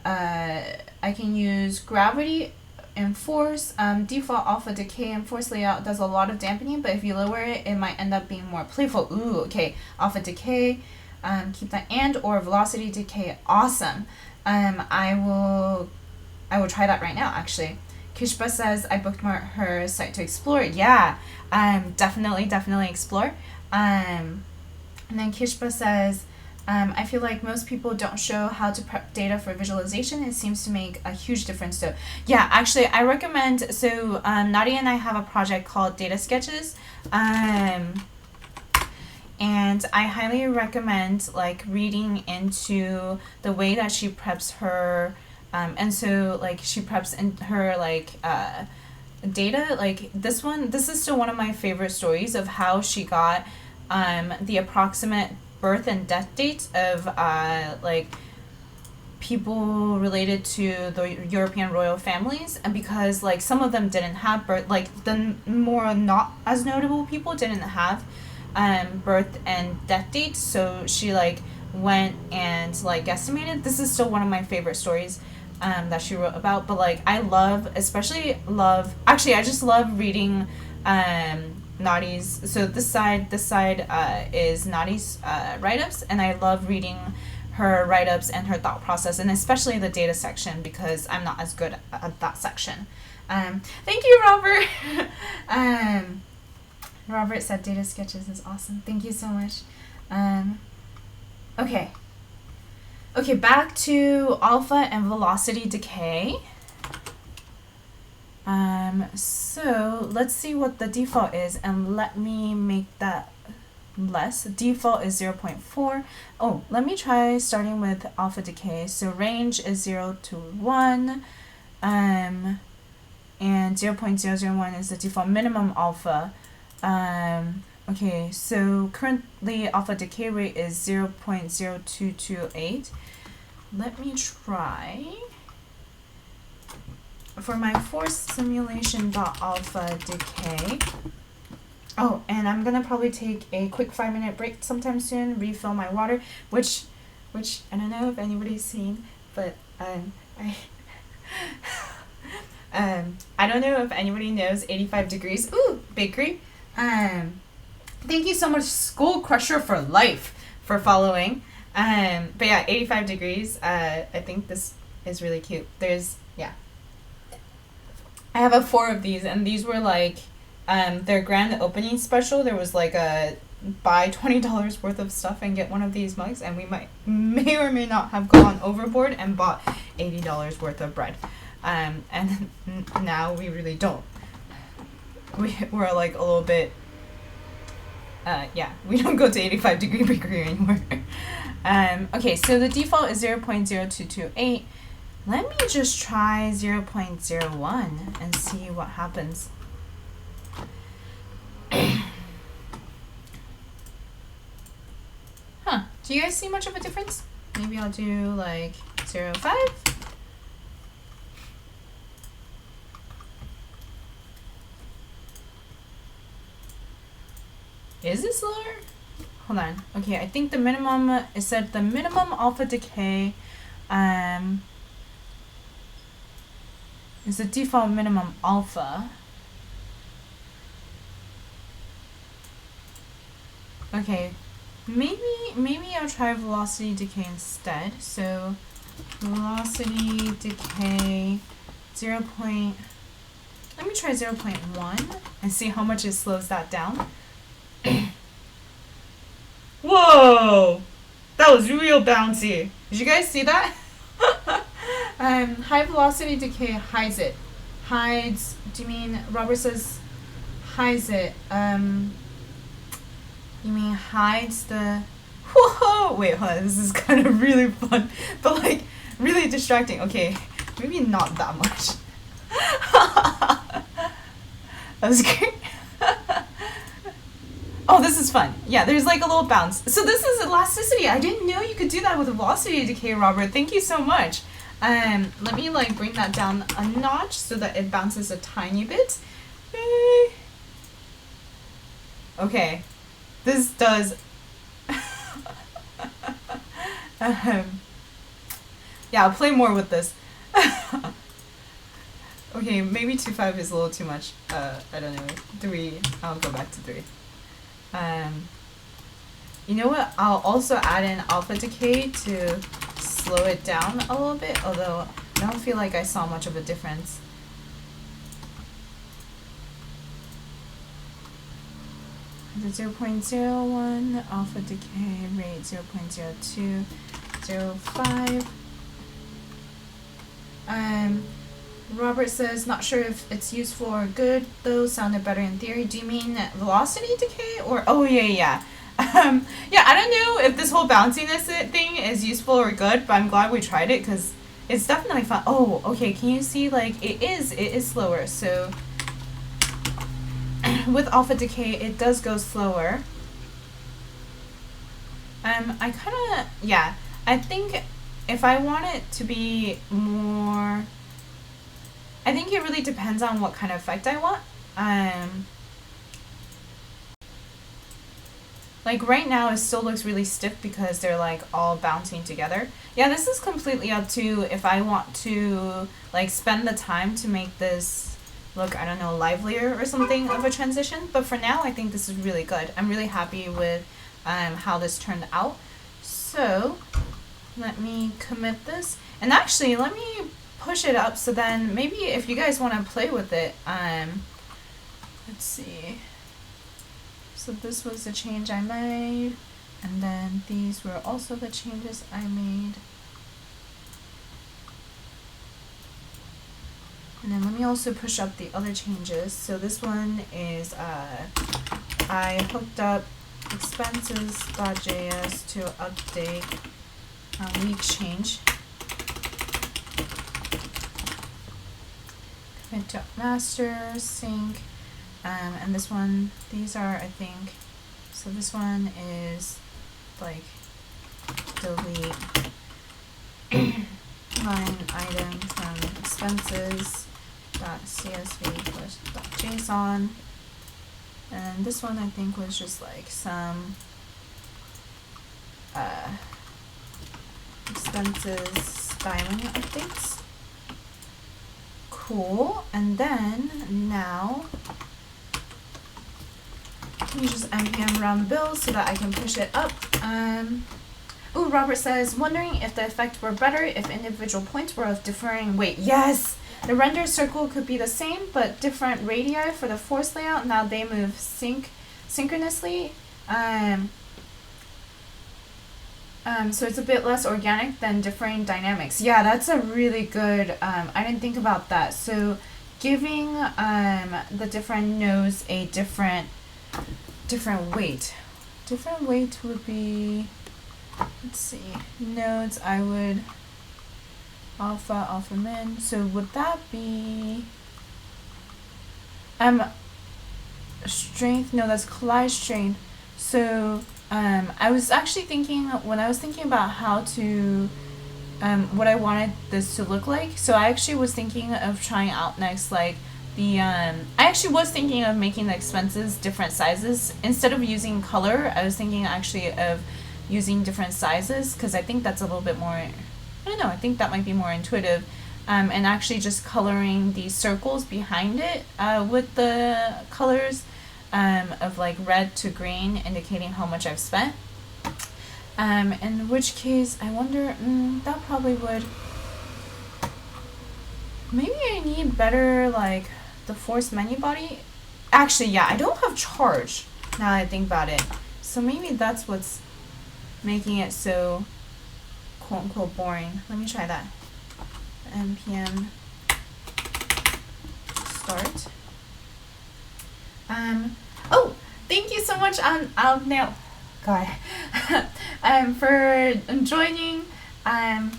I can use gravity and force. Default alpha decay and force layout does a lot of dampening, but if you lower it, it might end up being more playful. Ooh, okay. Alpha decay, keep that, and or velocity decay. Awesome. I will I will try that right now, actually. Kishba says, I bookmarked her site to explore. Yeah, definitely explore. And then Kishba says, I feel like most people don't show how to prep data for visualization. It seems to make a huge difference though. Yeah, actually, I recommend, so Nadia and I have a project called D3js+. And I highly recommend like reading into the way that she preps her, and so like she preps in her like data. Like this is still one of my favorite stories of how she got the approximate birth and death dates of like people related to the European royal families, and because like some of them didn't have birth, like the more not as notable people didn't have birth and death dates, so she like went and like guesstimated. This is still one of my favorite stories that she wrote about. But like I just love reading Nadi's. So this side is Nadi's write-ups, and I love reading her write-ups and her thought process, and especially the data section, because I'm not as good at that section. Thank you, Robert. Robert said data sketches is awesome. Thank you so much. Okay, back to alpha and velocity decay. So let's see what the default is, and let me make that less. Default is 0.4. Oh, let me try starting with alpha decay. So range is 0 to 1, and 0.001 is the default minimum alpha. Okay, so currently alpha decay rate is 0.0228. Let me try. For my force simulation.alpha decay. Oh, and I'm gonna probably take a quick 5-minute break sometime soon, refill my water, which I don't know if anybody's seen, but I don't know if anybody knows 85 degrees. Ooh, bakery. Thank you so much, School Crusher for Life, for following. But yeah, 85 degrees. I think this is really cute. I have 4 of these, and these were like their grand opening special. There was like a buy $20 worth of stuff and get one of these mugs, and we may or may not have gone overboard and bought $80 worth of bread. And now we really don't. We're like a little bit, we don't go to 85 degree bakery anymore. Okay, so the default is 0.0228. Let me just try 0.01 and see what happens. Huh, do you guys see much of a difference? Maybe I'll do like 0.5. Is it slower? Hold on. Okay, I think the minimum, it said the minimum alpha decay is the default minimum alpha. Okay, maybe I'll try velocity decay instead. So velocity decay let me try 0.1 and see how much it slows that down. Whoa! That was real bouncy. Did you guys see that? High velocity decay hides it. Hides, do you mean, Robert says hides it. You mean hides the, whoa! Wait, hold on, this is kind of really fun, but like really distracting. Okay, maybe not that much. That was great. Oh, this is fun. Yeah, there's like a little bounce. So this is elasticity. I didn't know you could do that with velocity decay, Robert. Thank you so much. Let me like bring that down a notch so that it bounces a tiny bit. Okay, this does. Yeah, I'll play more with this. Okay, maybe 2.5 is a little too much. I don't know. 3. I'll go back to 3. You know what? I'll also add in alpha decay to slow it down a little bit, although I don't feel like I saw much of a difference. The 0.01, alpha decay rate 0.0205. Robert says, not sure if it's useful or good, though sounded better in theory. Do you mean velocity decay or, oh yeah. Yeah, I don't know if this whole bounciness thing is useful or good, but I'm glad we tried it because it's definitely fun. Oh, okay, can you see, like, it is slower, so with alpha decay, it does go slower. I kind of, yeah, I think if I want it to be more, I think it really depends on what kind of effect I want. Like right now it still looks really stiff because they're like all bouncing together. Yeah, this is completely up to if I want to like spend the time to make this look, I don't know, livelier or something of a transition. But for now, I think this is really good. I'm really happy with how this turned out. So let me commit this. And actually, let me push it up so then maybe if you guys want to play with it, let's see. So this was the change I made, and then these were also the changes I made. And then let me also push up the other changes. So this one is I hooked up expenses.js to update week change. Commit to master, sync, and this one, these are, I think, so this one is like delete line item from expenses.csv/.json. And this one I think was just like some expenses styling updates. Cool. And then now let me just npm run build so that I can push it up. Ooh, Robert says, wondering if the effect were better if individual points were of differing weight. Yes! The render circle could be the same, but different radii for the force layout. Now they move synchronously. So it's a bit less organic than differing dynamics. Yeah, that's a really good, I didn't think about that. So giving the different nodes a different weight. Different weight would be, let's see, nodes I would alpha min. So would that be strength? No, that's collide strength. So I was actually thinking, when I was thinking about how to what I wanted this to look like, so I actually was thinking of trying out next like the I actually was thinking of making the expenses different sizes. Instead of using color, I was thinking actually of using different sizes, because I think that's a little bit more, I don't know, I think that might be more intuitive, and actually just coloring these circles behind it with the colors of like red to green, indicating how much I've spent. In which case, I wonder, that probably would, maybe I need better like the force menu body. Actually, yeah, I don't have charge now that I think about it. So maybe that's what's making it so quote unquote boring. Let me try that. npm start. Oh, thank you so much now. God. For joining.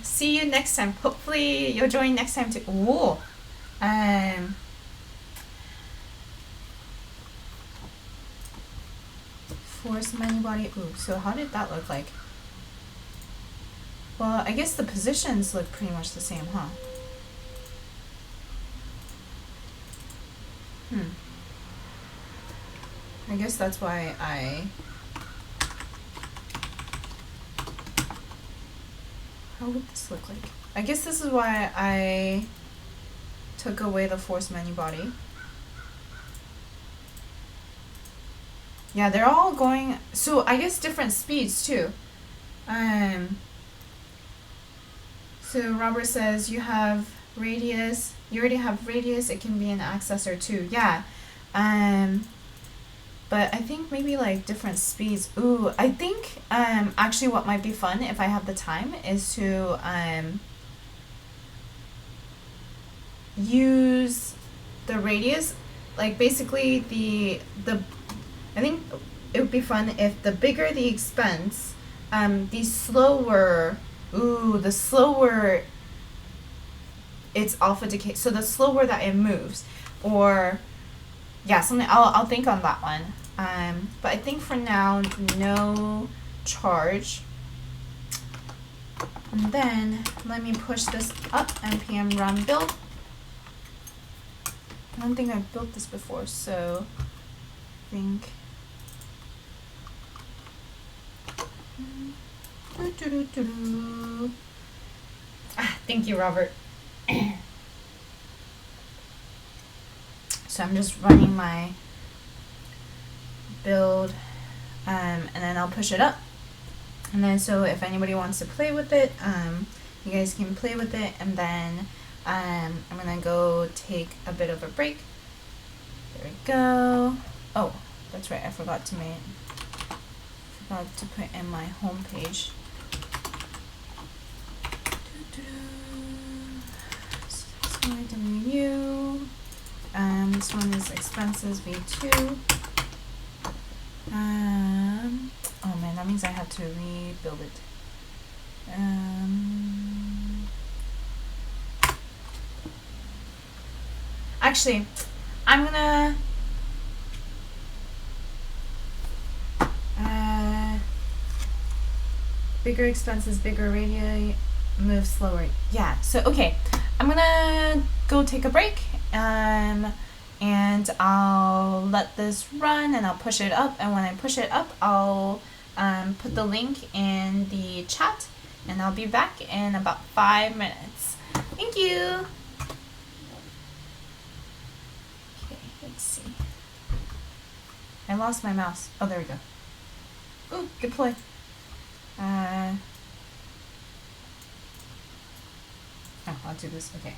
See you next time. Hopefully you'll join next time too. Ooh. Force menu body. Ooh, so how did that look like? Well, I guess the positions look pretty much the same, huh? I guess that's why how would this look like? I guess this is why I took away the force menu body. Yeah, they're all going, so I guess different speeds too. So Robert says you have radius. You already have radius. It can be an accessor too. Yeah. But I think maybe like different speeds. Ooh, I think actually what might be fun if I have the time is to use the radius, like basically the I think it would be fun if the bigger the expense, the slower. Ooh, the slower its alpha decay. So the slower that it moves, or yeah, something. I'll think on that one. But I think for now, no charge. And then let me push this up. npm run build. I don't think I've built this before, so I think. Thank you, Robert. So I'm just running my build, and then I'll push it up. And then so if anybody wants to play with it, you guys can play with it. And then I'm gonna go take a bit of a break. There we go. Oh, that's right. I forgot to put in my home page. WU. This one is expenses v2. Oh man, that means I have to rebuild it. Actually, I'm gonna bigger expenses, bigger radii, move slower. Yeah, so okay, I'm gonna go take a break, and I'll let this run and I'll push it up, and when I push it up, I'll put the link in the chat, and I'll be back in about 5 minutes. Thank you. Okay, let's see. I lost my mouse. Oh, there we go. Ooh, deploy. Oh, I'll do this. Okay.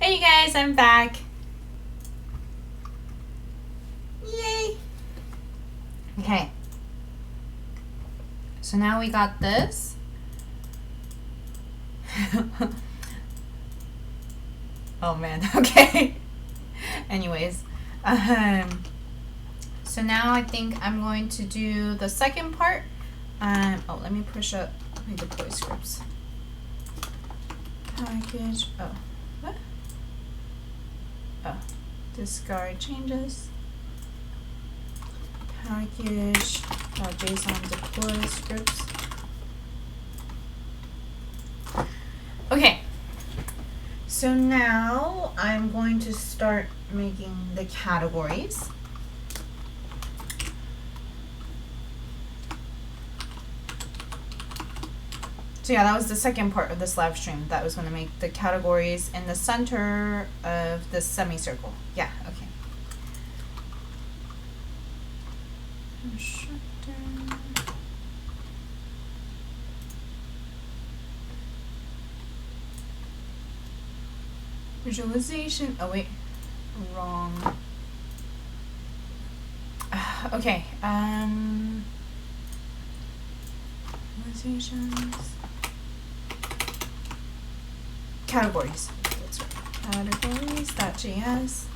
Hey you guys, I'm back. Yay. Okay. So now we got this. Oh man, okay. Anyways, so now I think I'm going to do the second part. Oh, let me push up my deploy scripts. Package, oh, what? Oh, discard changes. Package.json deploy scripts. Okay, so now I'm going to start making the categories. So yeah, that was the second part of this live stream. That was going to make the categories in the center of the semicircle. Yeah, okay. Visualization. Oh wait, wrong. Okay. Visualizations. Categories. That's right. Categories.js.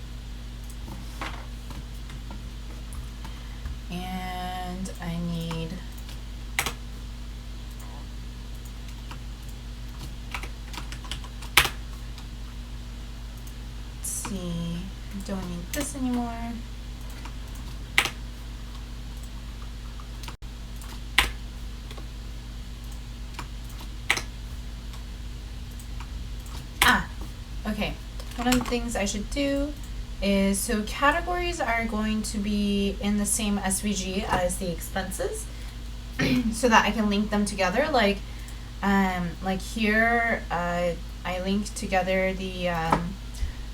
And I need see, don't need this anymore. Okay, one of the things I should do is, so categories are going to be in the same SVG as the expenses so that I can link them together. Like here, I linked together the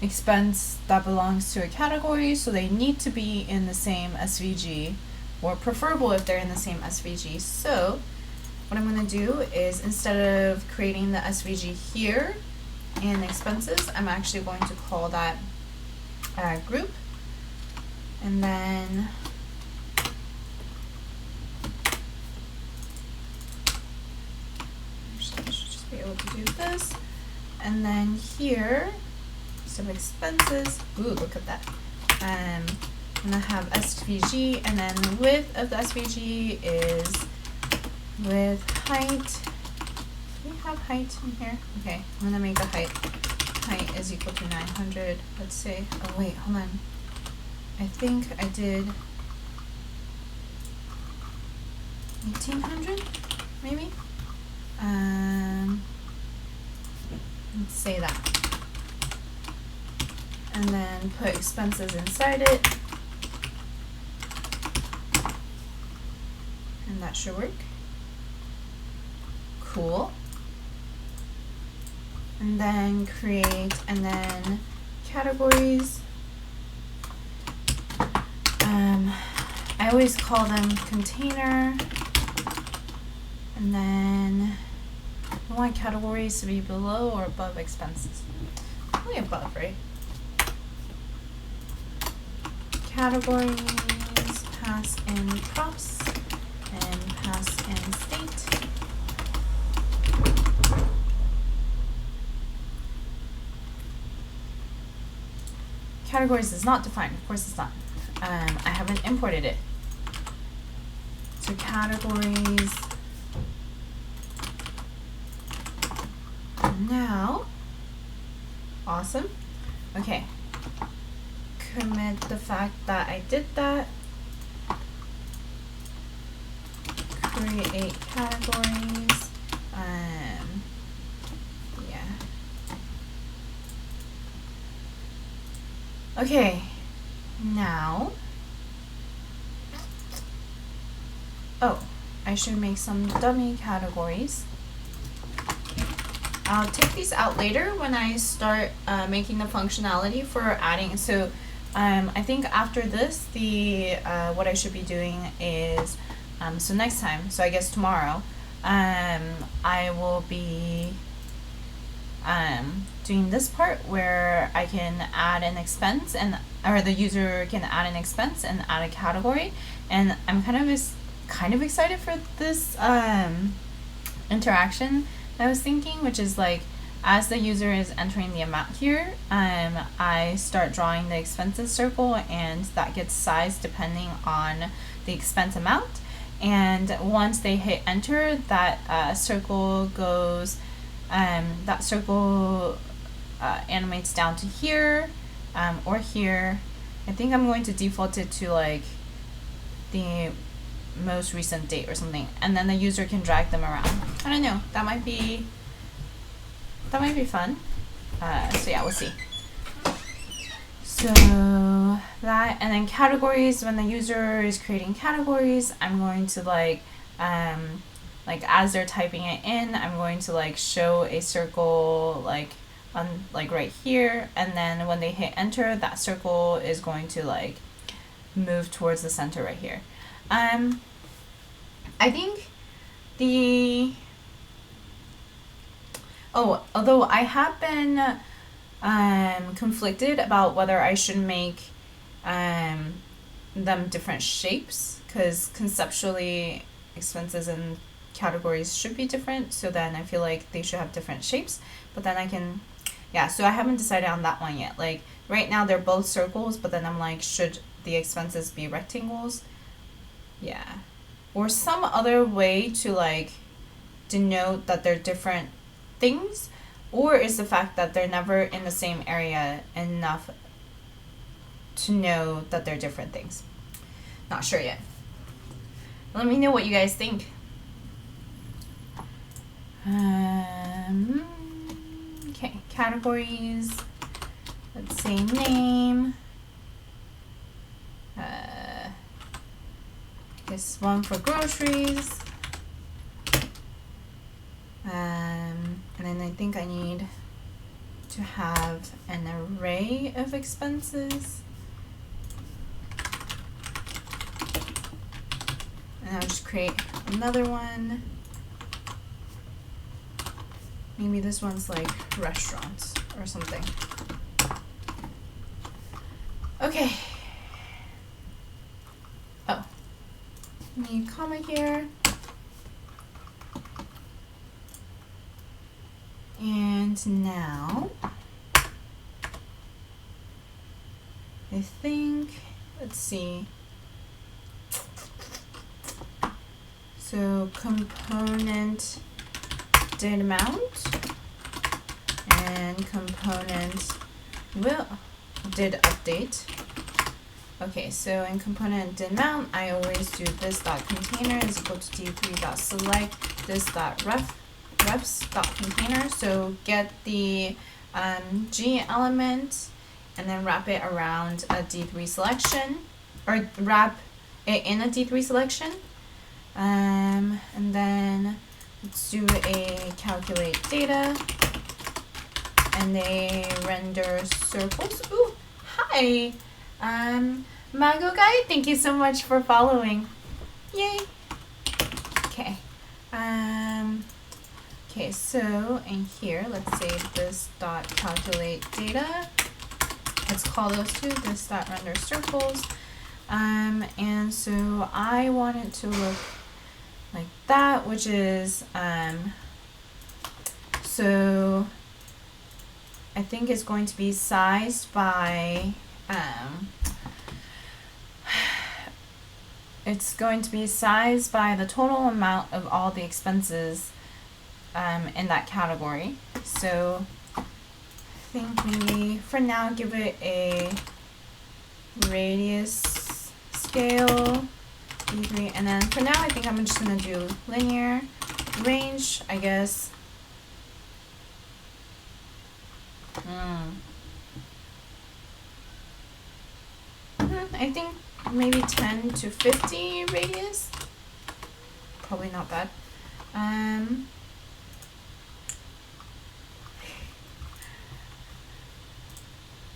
expense that belongs to a category, so they need to be in the same SVG, or preferable if they're in the same SVG. So what I'm going to do is, instead of creating the SVG here in expenses, I'm actually going to call that group, and then actually I should just be able to do this, and then here some expenses. Ooh, look at that. I'm gonna have SVG, and then the width of the SVG is with height. Do we have height in here? Okay, I'm gonna make the height is equal to 900. Let's say, oh wait, hold on. I think I did 1800, maybe? Let's say that. And then put expenses inside it. And that should work. Cool. And then create, and then categories. I always call them container. And then I want categories to be below or above expenses. Probably above, right? Categories, pass in props, and pass in state. Categories is not defined. Of course it's not. I haven't imported it. So categories. Now, awesome. Okay. Commit the fact that I did that. Create categories. Yeah. Okay. Now, oh, I should make some dummy categories. I'll take these out later when I start making the functionality for adding. So I think after this, the what I should be doing is, so next time, so I guess tomorrow, I will be doing this part where I can add an expense or the user can add an expense and add a category. And I'm kind of excited for this interaction I was thinking, which is like, as the user is entering the amount here, I start drawing the expenses circle, and that gets sized depending on the expense amount. And once they hit enter, that circle goes, animates down to here, or here. I think I'm going to default it to like the most recent date or something, and then the user can drag them around. I don't know, that might be fun. So yeah, we'll see. So that, and then categories, when the user is creating categories, I'm going to like as they're typing it in, I'm going to like show a circle like on like right here, and then when they hit enter, that circle is going to like move towards the center right here. I think although I have been conflicted about whether I should make them different shapes, because conceptually expenses and categories should be different, so then I feel like they should have different shapes. But then so I haven't decided on that one yet. Like right now they're both circles, but then I'm like, should the expenses be rectangles? Yeah. Or some other way to like denote that they're different things, or is the fact that they're never in the same area enough to know that they're different things? Not sure yet. Let me know what you guys think. Okay, categories. Let's say name. This one for groceries. And then I think I need to have an array of expenses. And I'll just create another one. Maybe this one's like restaurants or something. Okay. Oh, need comma here. And now, I think, let's see. So component did amount and component did update. Okay, so in component did amount, I always do this dot container is equal to d3 dot select this dot refs dot container. So get the G element and then wrap it around a D3 selection, or wrap it in a D3 selection. And then let's do a calculate data, and they render circles. Ooh, hi, Mago Guy, thank you so much for following. Yay. Okay. Okay, so in here, let's say this dot calculate data. Let's call those two this dot render circles. And so I want it to look like that, which is so I think it's going to be sized by the total amount of all the expenses in that category. So I think maybe for now give it a radius scale D3, and then for now I think I'm just gonna do linear range, I guess. I think maybe 10 to 50 radius. Probably not bad.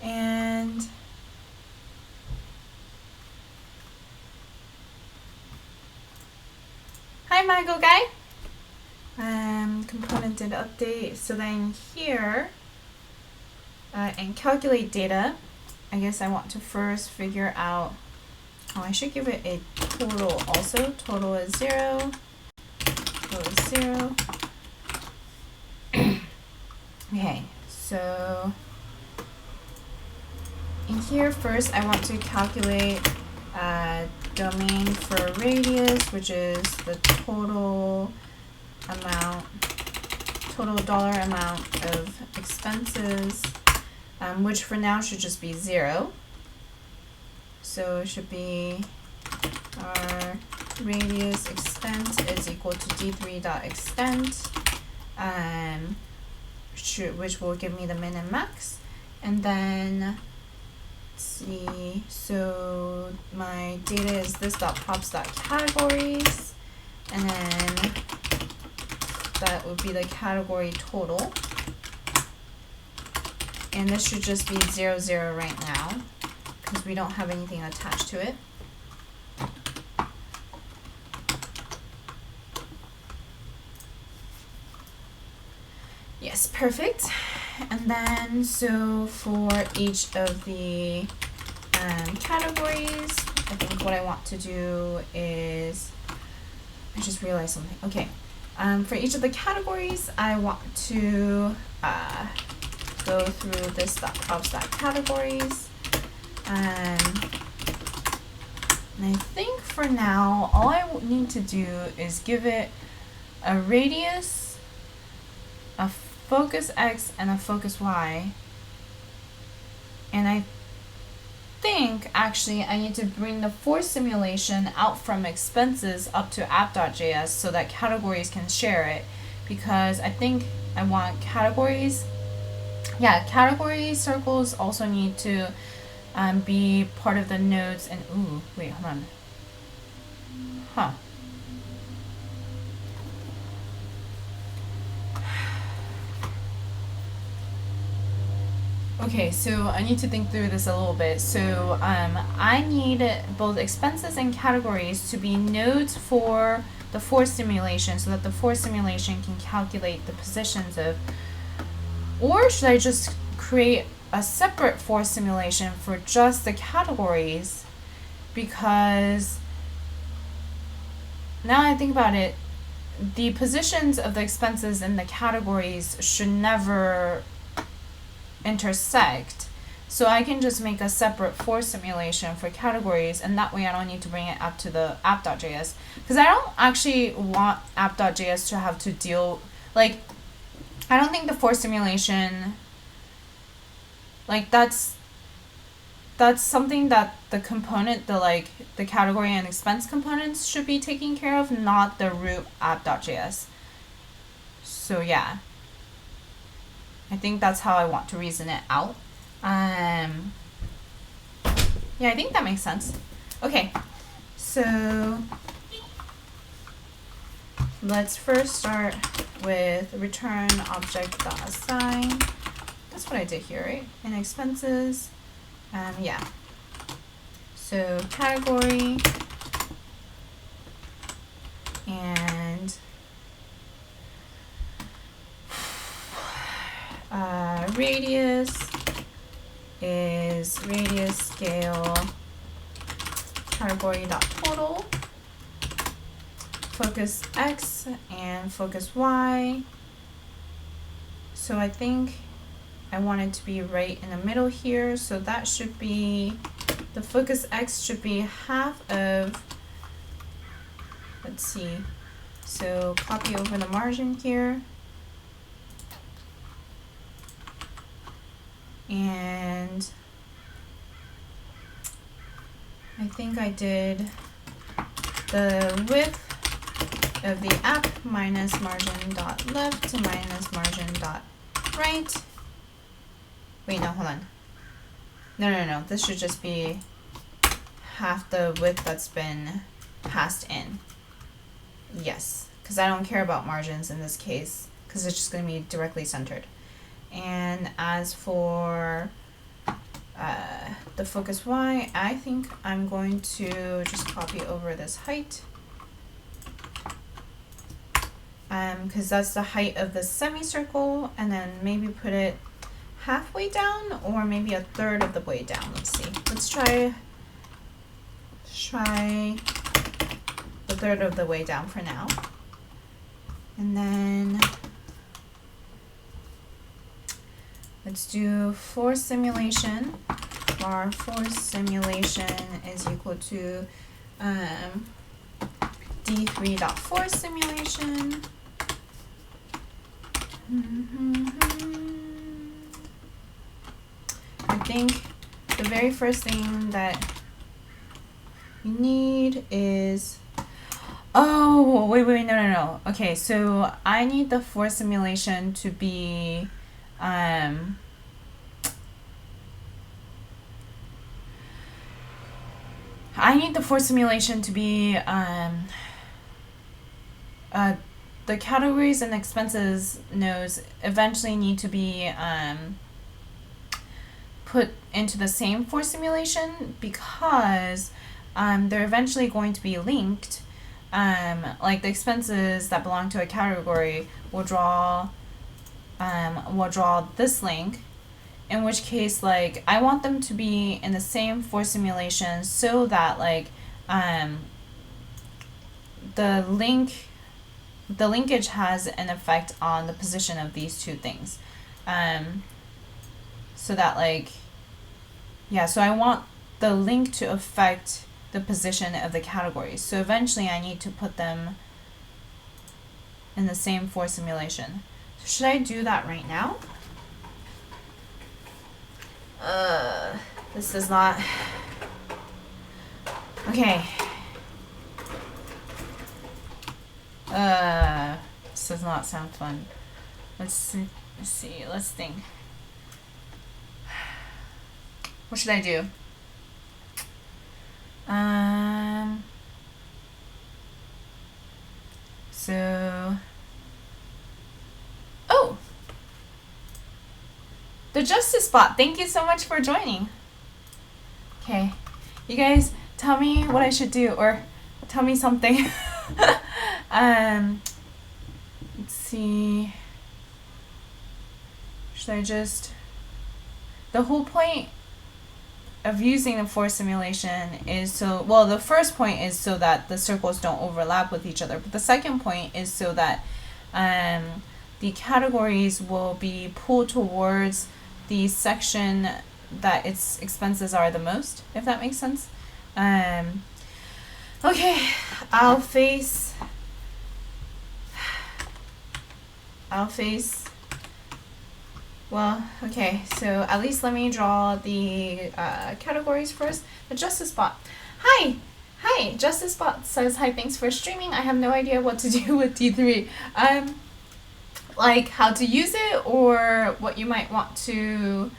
And hi, Mago Guy. Component did update. So then here, and calculate data, I guess I want to first figure out, oh, I should give it a total also. Total is 0. Total is 0. Okay, so in here first I want to calculate domain for radius, which is the total amount, total dollar amount of expenses, which for now should just be 0. So it should be our radius extent is equal to d3.extent, which will give me the min and max. And then let's see, so my data is this.props.categories, and then that would be the category total. And this should just be 0, 0 right now, because we don't have anything attached to it. Yes, perfect. And then, so for each of the categories, I think what I want to do is, I just realized something. Okay, for each of the categories, I want to go through this props.categories. And I think for now, all I need to do is give it a radius, a focus X, and a focus Y. And I think actually I need to bring the force simulation out from expenses up to app.js so that categories can share it, because I think I want categories. Yeah, category circles also need to be part of the nodes. And ooh, wait, hold on. Huh. Okay, so I need to think through this a little bit. So I need both expenses and categories to be nodes for the force simulation so that the force simulation can calculate the positions of, or should I just create a separate force simulation for just the categories? Because now I think about it, the positions of the expenses and the categories should never intersect. So I can just make a separate force simulation for categories, and that way I don't need to bring it up to the app.js, because I don't actually want app.js to have to deal, like, I don't think the force simulation, like, that's something that the component, the category and expense components should be taking care of, not the root app.js. So yeah, I think that's how I want to reason it out. Yeah, I think that makes sense. Okay, so let's first start with return object.assign. That's what I did here, right? And expenses. Yeah. So category and radius is radius scale category.total, focus X and focus Y. So I think I want it to be right in the middle here, so that should be, the focus X should be half of, let's see, so copy over the margin here, and I think I did the width of the app minus margin dot left to minus margin dot right. Wait, no, hold on. No. This should just be half the width that's been passed in. Yes, because I don't care about margins in this case, because it's just going to be directly centered. And as for the focus Y, I think I'm going to just copy over this height, because that's the height of the semicircle, and then maybe put it halfway down or maybe a third of the way down. Let's see. Let's try the third of the way down for now. And then let's do force simulation. Our force simulation is equal to D3.force simulation. I think the very first thing that you need is, oh, wait, no. Okay, so I need the force simulation to be, the categories and expenses nodes eventually need to be put into the same force simulation because they're eventually going to be linked. Like the expenses that belong to a category will draw this link, in which case like I want them to be in the same force simulation so that like the linkage has an effect on the position of these two things. So that like, yeah, so I want the link to affect the position of the categories. So eventually I need to put them in the same force simulation. So should I do that right now? This is not, okay. This does not sound fun. Let's see, let's think. What should I do? So, oh, the Justice Bot, thank you so much for joining. Okay, you guys tell me what I should do, or tell me something. Let's see, should I just, the whole point of using the force simulation is so, well, the first point is so that the circles don't overlap with each other, but the second point is so that the categories will be pulled towards the section that its expenses are the most, if that makes sense. Okay, I'll face, well, okay, so at least let me draw the categories first. The Justice Bot. Hi, Justice Bot says, hi, thanks for streaming. I have no idea what to do with D3. Like how to use it or what you might want to,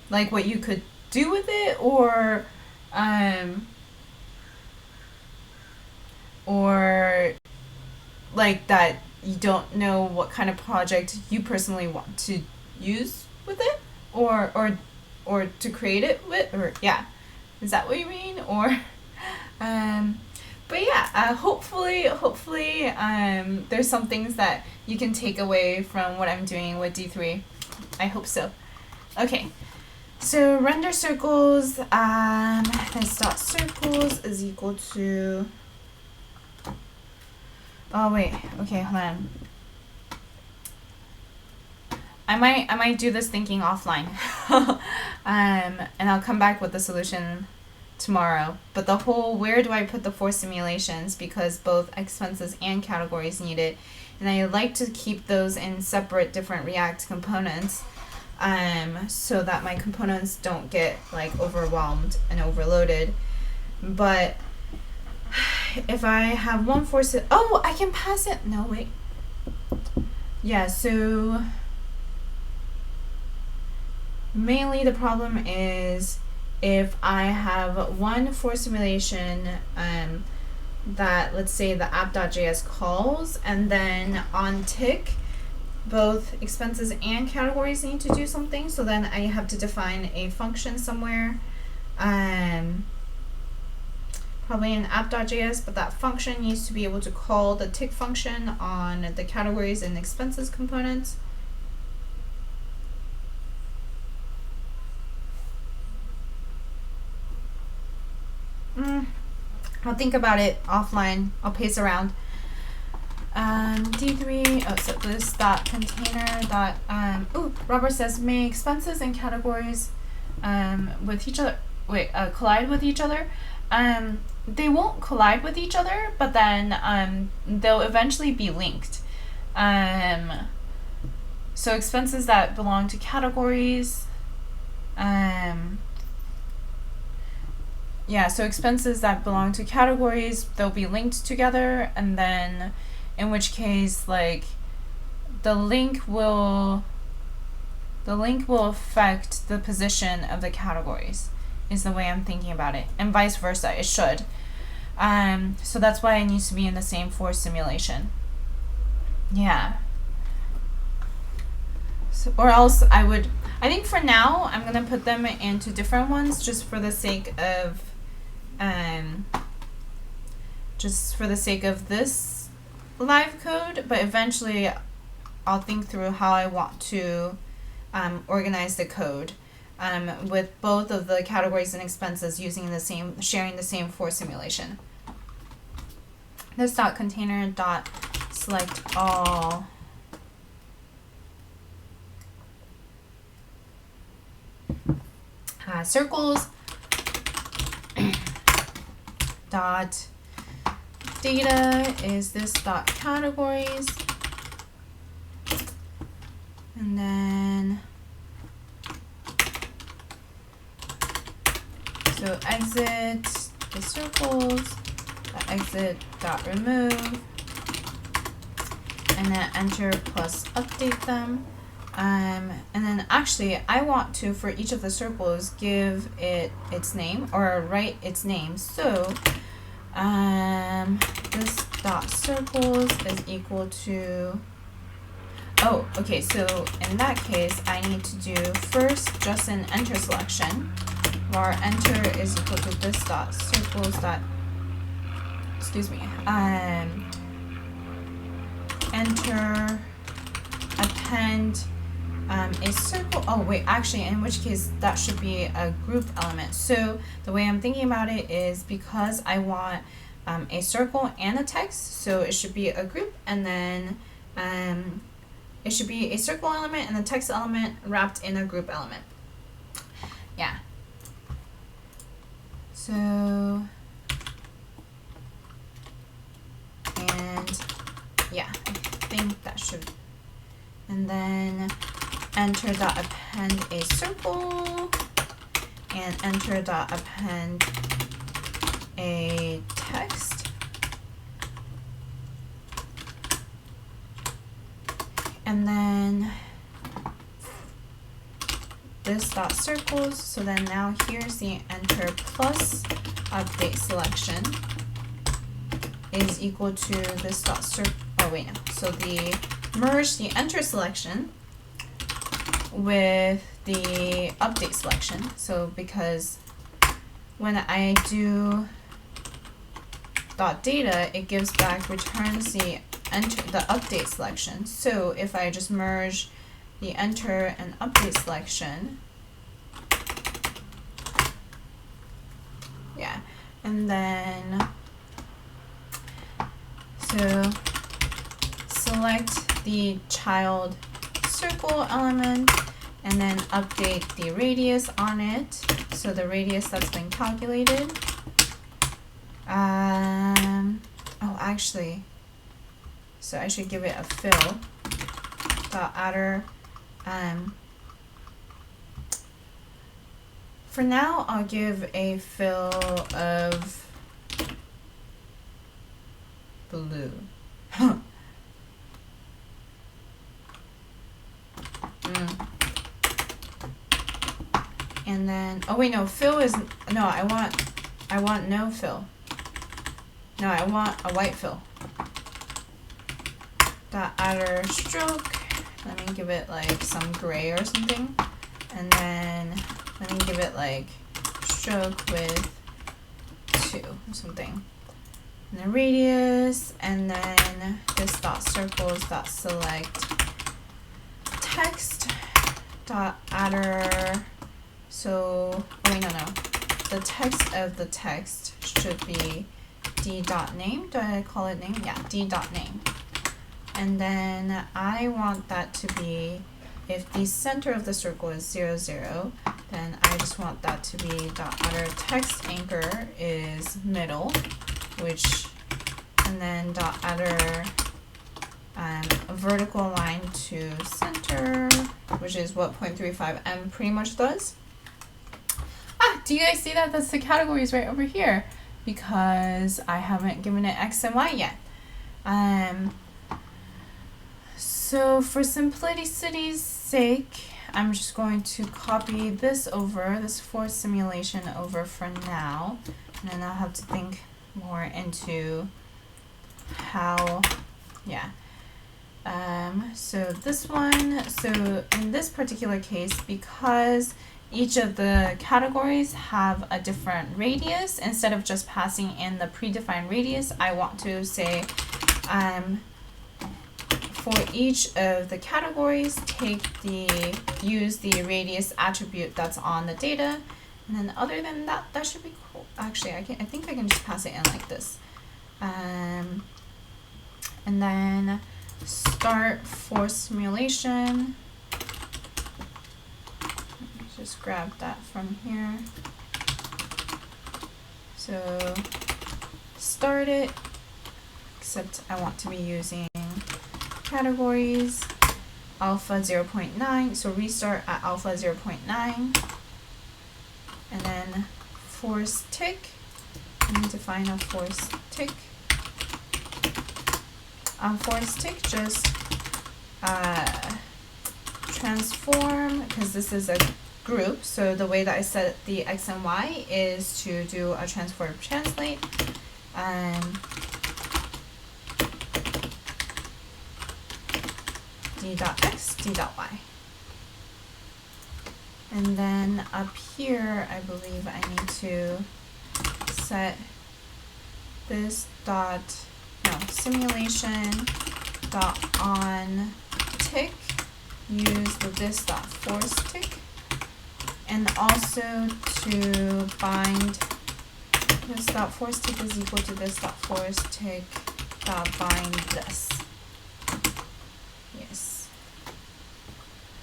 like what you could do with it, or like that you don't know what kind of project you personally want to use with it, or to create it with, or yeah, is that what you mean? Or but yeah, hopefully there's some things that you can take away from what I'm doing with D3. I hope so. Okay, so render circles, this dot circles is equal to, oh wait, okay, hold on. I might do this thinking offline. And I'll come back with the solution tomorrow. But the whole, where do I put the force simulations, because both expenses and categories need it, and I like to keep those in separate different React components, so that my components don't get like overwhelmed and overloaded. But if I have one force, oh, I can pass it. No, wait. Yeah, so mainly the problem is if I have one force simulation that, let's say, the app.js calls, and then on tick, both expenses and categories need to do something, so then I have to define a function somewhere. Probably in app.js, but that function needs to be able to call the tick function on the categories and expenses components. I'll think about it offline. I'll pace around. D3, oh, so this dot container dot, Robert says, may expenses and categories, with each other, collide with each other? They won't collide with each other, but then, they'll eventually be linked. So expenses that belong to categories, so expenses that belong to categories, they'll be linked together, and then in which case, like, the link will affect the position of the categories, is the way I'm thinking about it, and vice versa, it should. So that's why it needs to be in the same for simulation. Yeah. So, or else I think for now I'm gonna put them into different ones just for the sake of this live code, but eventually I'll think through how I want to organize the code with both of the categories and expenses sharing the same for simulation. This dot container dot select all circles dot data is this dot categories, and then so exit the circles, exit dot remove, and then enter plus update them. And then actually I want to, for each of the circles, give it its name or write its name. So this dot circles is equal to, so in that case I need to do first just an enter selection, var enter is equal to this dot circles dot, enter append a circle. In which case that should be a group element. So the way I'm thinking about it is, because I want a circle and a text, so it should be a group, and then it should be a circle element and the text element wrapped in a group element. Yeah. So, and yeah, I think that should, and then enter dot append a circle, and enter dot append a text, and then this dot circles. So then now here's the enter plus update selection is equal to this dot circle. So the merge the enter selection with the update selection. So because when I do dot data, it returns the update selection. So if I just merge the enter and update selection, yeah, and then so select the child circle element and then update the radius on it, so the radius that's been calculated. So I should give it a fill dot adder. For now I'll give a fill of blue. And then, fill is, no, I want no fill. No, I want a white fill. Dot adder stroke. Let me give it like some gray or something. And then let me give it like stroke with 2 or something. And then radius, and then this dot circles dot select text dot adder. So, the text of the text should be d.name. Do I call it name? Yeah, d.name. And then I want that to be, if the center of the circle is 0, 0, then I just want that to be .utter text anchor is middle, which, and then .utter a vertical line to center, which is what 0.35m pretty much does. Ah, do you guys see that? That's the categories right over here, because I haven't given it X and Y yet. So for simplicity's sake, I'm just going to copy this over, this force simulation over for now, and then I'll have to think more into how, yeah. So this one, so in this particular case, because each of the categories have a different radius, instead of just passing in the predefined radius, I want to say, for each of the categories, use the radius attribute that's on the data, and then other than that, that should be cool. Actually, I think I can just pass it in like this. And then start force simulation. Just grab that from here. So start it, except I want to be using categories alpha 0.9, so restart at alpha 0.9, and then force tick. I need to find a force tick. On force tick, just transform, because this is a group, so the way that I set the X and Y is to do a transform translate. D.x, D.y. And then up here, I believe I need to set this simulation dot on tick, use the this dot force tick, and also to bind this dot force tick is equal to this dot force tick dot bind this. Yes.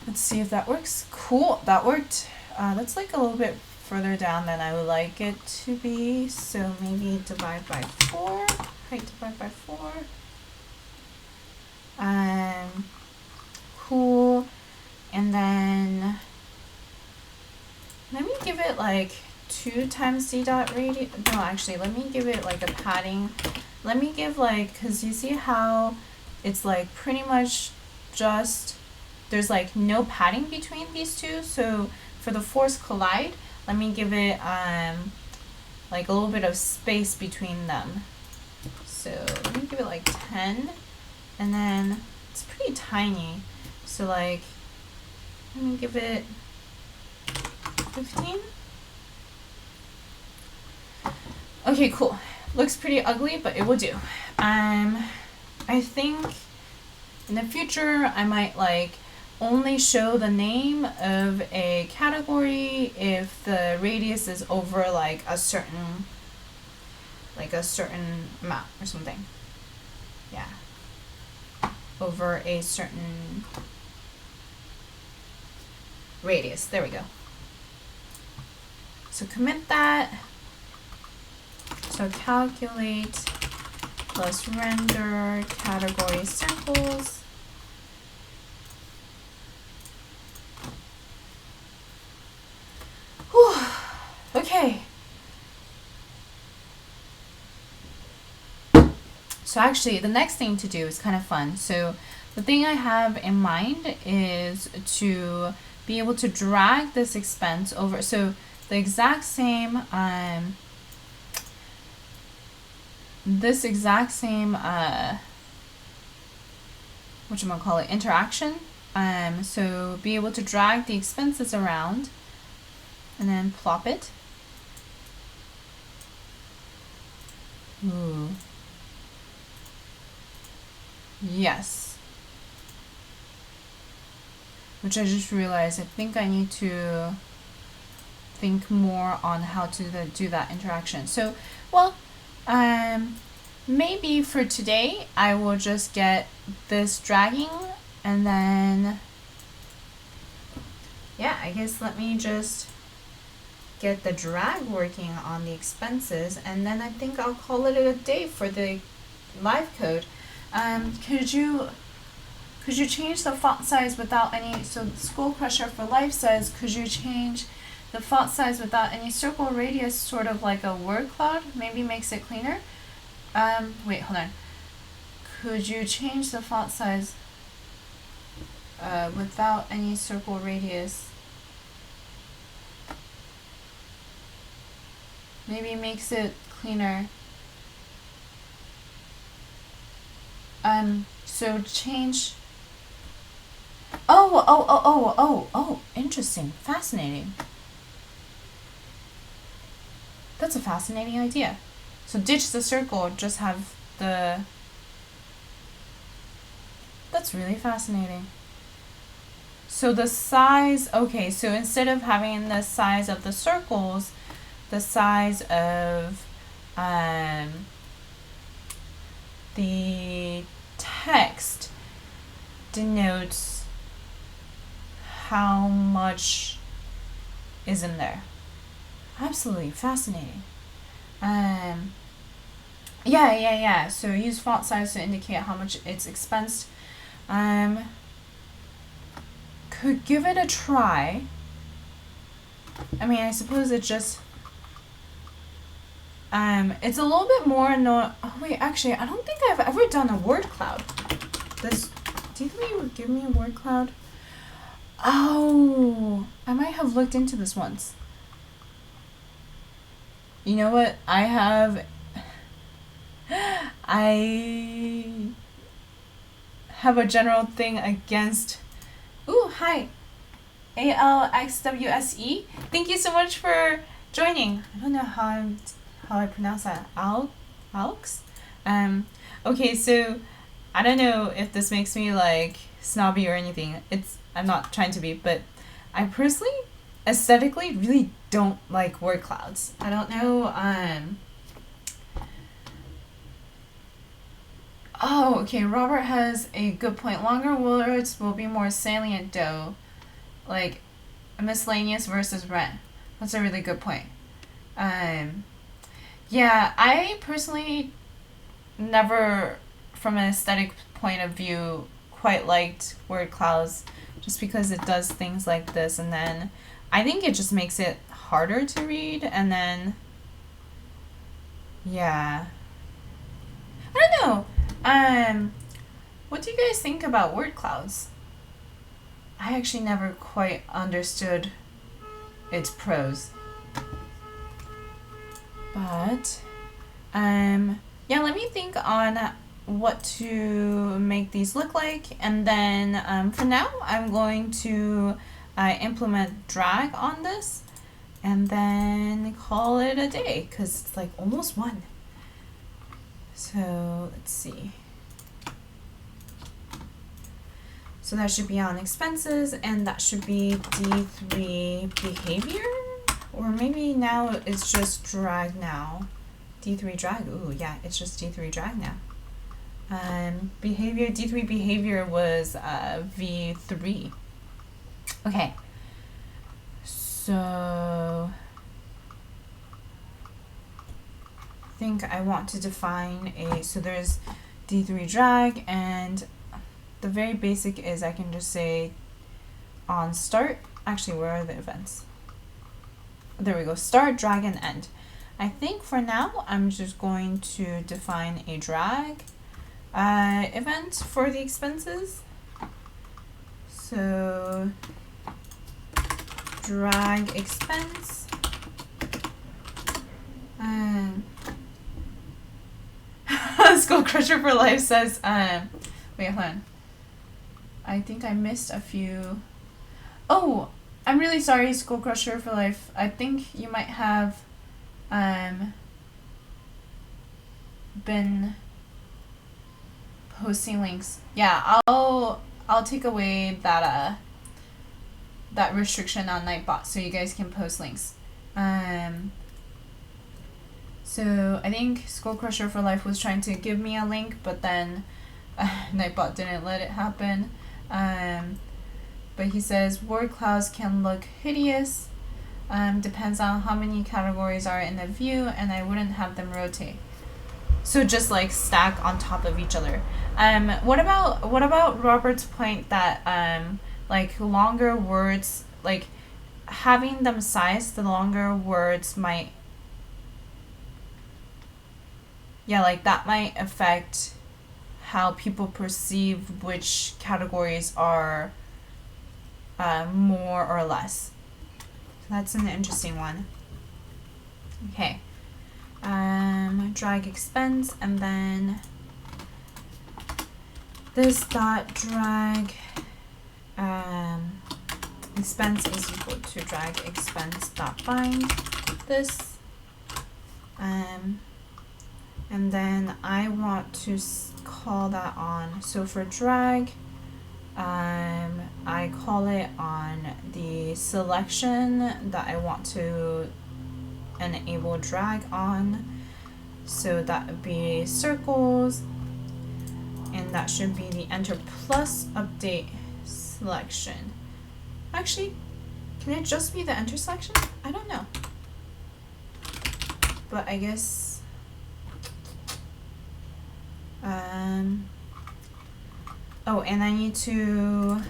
Let's see if that works. Cool, that worked. That's like a little bit further down than I would like it to be. So maybe divide by 4. Height divide by 4. Cool. And then let me give it like 2 times d dot radius. No, actually, let me give it like a padding. Let me give like, because you see how it's like pretty much just, there's like no padding between these two. So for the force collide, let me give it like a little bit of space between them. So let me give it like 10, and then it's pretty tiny. So like, let me give it 15. Okay, cool. Looks pretty ugly, but it will do. I think in the future I might like only show the name of a category if the radius is over like a certain amount or something. Yeah. Over a certain radius. There we go. So commit that. So calculate plus render category samples. Whew. Okay. So actually, the next thing to do is kind of fun. So the thing I have in mind is to be able to drag this expense over. So the exact same, this exact same, interaction. So be able to drag the expenses around and then plop it. Ooh. Yes. Which I just realized, I think I need to think more on how to do that interaction. So, well, maybe for today, I will just get this dragging, and then, yeah, I guess let me just get the drag working on the expenses, and then I think I'll call it a day for the live code. Could you change the font size without any, so Skull Crusher for Life says, could you change the font size without any circle radius, sort of like a word cloud? Maybe makes it cleaner. Wait, hold on. Could you change the font size without any circle radius? Maybe makes it cleaner. So change. Oh, interesting. Fascinating. That's a fascinating idea. So ditch the circle, just have the... That's really fascinating. So the size, okay, so instead of having the size of the circles, the size of the text denotes how much is in there. Absolutely fascinating. Yeah. So use font size to indicate how much it's expensed. Could give it a try. I mean, I suppose it just it's a little bit more oh wait, actually I don't think I've ever done a word cloud. Do you think you would give me a word cloud? Oh, I might have looked into this once. You know what? I have a general thing against... Ooh, hi. ALXWSE. Thank you so much for joining. I don't know how I pronounce that. Alex? Okay, so I don't know if this makes me like snobby or anything. I'm not trying to be, but I personally aesthetically really don't like word clouds. I don't know. Oh, okay. Robert has a good point. Longer words will be more salient, though. Like miscellaneous versus rent. That's a really good point. Yeah, I personally never, from an aesthetic point of view, quite liked word clouds, just because it does things like this, and then I think it just makes it harder to read, and then yeah, I don't know. What do you guys think about word clouds? I actually never quite understood its pros, but yeah, let me think on what to make these look like, and then for now I'm going to implement drag on this and then call it a day, because it's like almost 1. So let's see. So that should be on expenses, and that should be D3 behavior, or maybe now it's just drag now. D3 drag, ooh yeah, it's just D3 drag now. Behavior, D3 behavior was V3. Okay, so I think I want to define so there's D3 drag, and the very basic is I can just say on start, actually where are the events? There we go, start, drag, and end. I think for now I'm just going to define a drag event for the expenses. So drag expense, Skull Crusher for Life says, wait, hold on. I think I missed a few. Oh, I'm really sorry, Skull Crusher for Life. I think you might have been posting links. Yeah, I'll take away that that restriction on Nightbot so you guys can post links. So I think Skull Crusher for Life was trying to give me a link, but then Nightbot didn't let it happen. But he says word clouds can look hideous. Depends on how many categories are in the view, and I wouldn't have them rotate. So just like stack on top of each other. What about Robert's point that like longer words, like having them sized, the longer words might, yeah, like that might affect how people perceive which categories are more or less. That's an interesting one. Okay. Drag expense, and then this dot drag expense is equal to drag expense dot bind this, and then I want to call that on. So for drag, I call it on the selection that I want to enable drag on. So that would be circles, and that should be the enter plus update selection. Actually, can it just be the enter selection? I don't know. But I guess oh, and I need to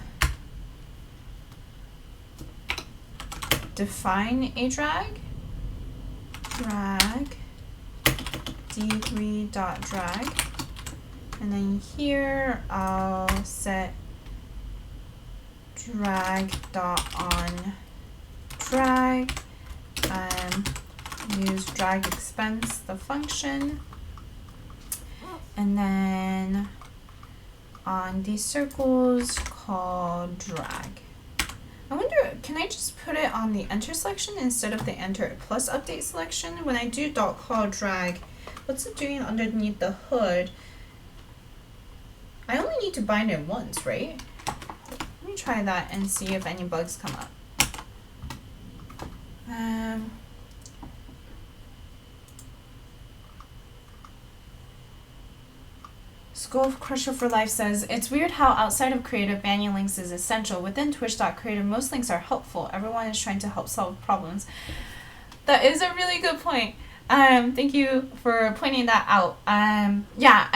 define a drag d3.drag, and then here I'll set drag dot on drag, use drag expense, the function, and then on these circles call drag. I wonder, can I just put it on the enter selection instead of the enter plus update selection? When I do dot call drag, what's it doing underneath the hood? I only need to bind it once, right? Let me try that and see if any bugs come up. Skull Crusher for Life says, it's weird how outside of creative banning links is essential. Within Twitch.creative, most links are helpful. Everyone is trying to help solve problems. That is a really good point. Thank you for pointing that out. Yeah,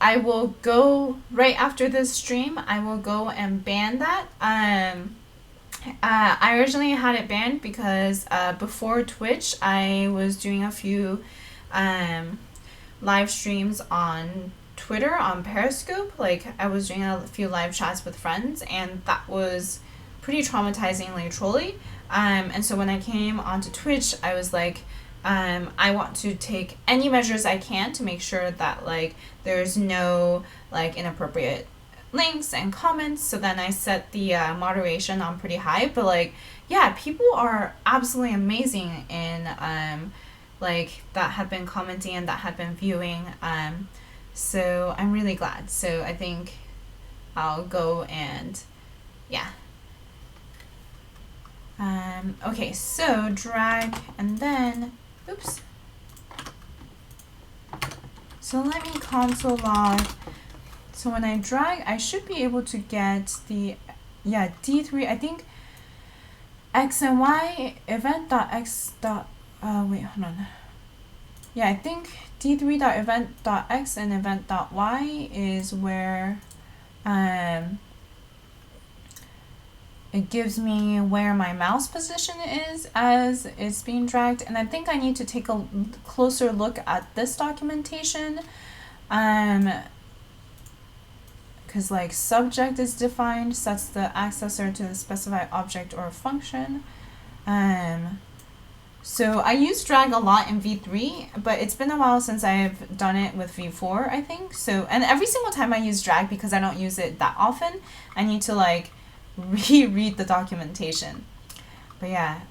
I will go right after this stream. I will go and ban that. I originally had it banned because before Twitch, I was doing a few live streams on Twitter, on Periscope. Like, I was doing a few live chats with friends, and that was pretty traumatizingly trolly. And so when I came onto Twitch, I was like, I want to take any measures I can to make sure that like there's no like inappropriate links and comments. So then I set the moderation on pretty high. But like, yeah, people are absolutely amazing in like that have been commenting and that have been viewing. So I'm really glad. So I think I'll go and yeah. Okay, so drag and then, oops. So let me console log. So when I drag, I should be able to get the, yeah, D3, I think X and Y event.x. Wait, hold on. Yeah, I think d3.event.x and event.y is where it gives me where my mouse position is as it's being dragged. And I think I need to take a closer look at this documentation. Because like subject is defined, sets the accessor to the specified object or function. So I use drag a lot in V3, but it's been a while since I've done it with V4, I think. So, and every single time I use drag, because I don't use it that often, I need to like reread the documentation. But yeah,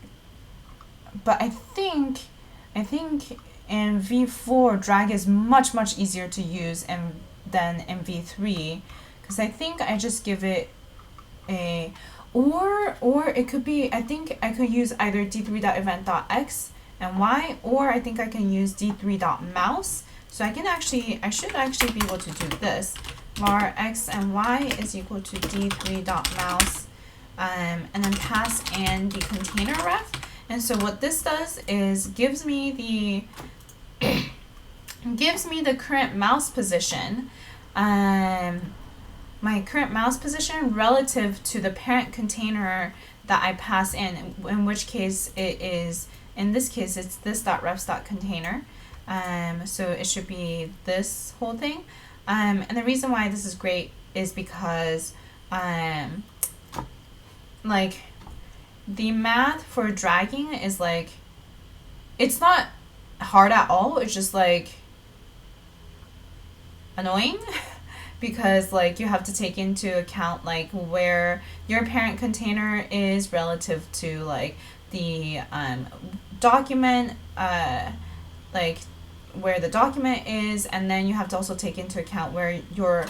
but I think in V4 drag is much easier to use than in V3, because I think I just give it a, Or it could be, I think I could use either d3.event.x and y, or I think I can use d3.mouse. So I should actually be able to do this. Var x and y is equal to d3.mouse, and then pass in the container ref. And so what this does is gives me the current mouse position, my current mouse position relative to the parent container that I pass in which case it is, in this case, it's this.refs.container. So it should be this whole thing. And the reason why this is great is because, like, the math for dragging is like, it's not hard at all. It's just like annoying because like you have to take into account like where your parent container is relative to like the document, like where the document is, and then you have to also take into account where your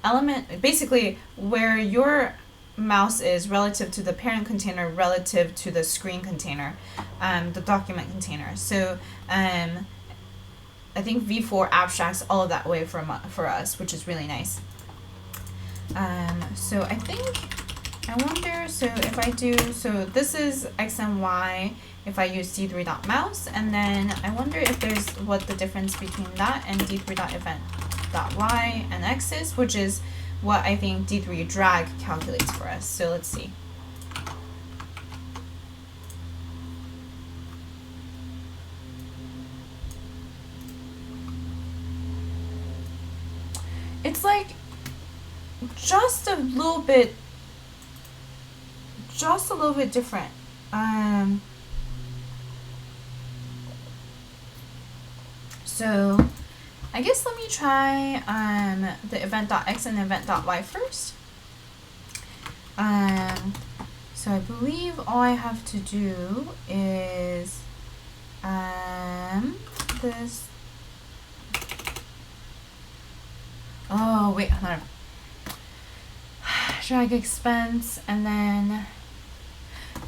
element, basically where your mouse is relative to the parent container relative to the screen container, the document container. So I think V4 abstracts all of that way for us, which is really nice. So I wonder, so if I do, so this is x and y if I use d3.mouse, and then I wonder if there's what the difference between that and d3.event.y and x is, which is what I think D3 drag calculates for us. So let's see. It's like just a little bit different. So I guess let me try the event.x and event.y first. So I believe all I have to do is this. Oh wait, hold on. Drag expense, and then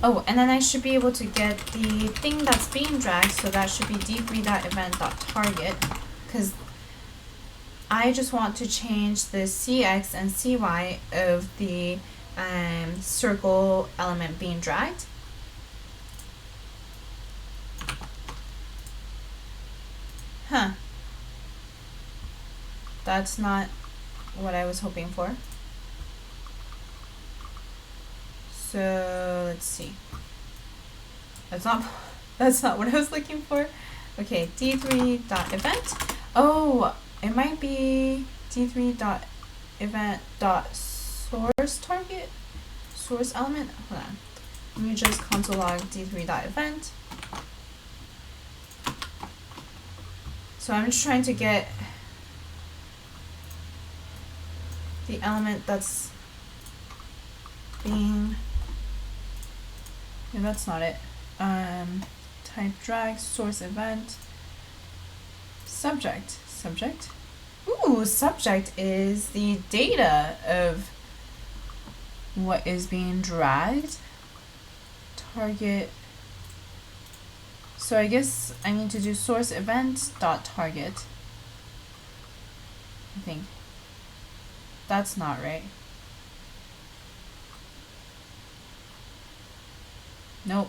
and then I should be able to get the thing that's being dragged. So that should be d3.event.target, because I just want to change the cx and cy of the circle element being dragged. Huh. That's not what I was hoping for. So let's see. That's not what I was looking for. Okay, d3.event. Oh, it might be d3.event.source target, source element. Hold on. Let me just console log d3.event. So I'm just trying to get the element that's being, no, that's not it. Type drag, source event, subject. Ooh, subject is the data of what is being dragged. Target. So I guess I need to do source event dot target. I think. That's not right. Nope.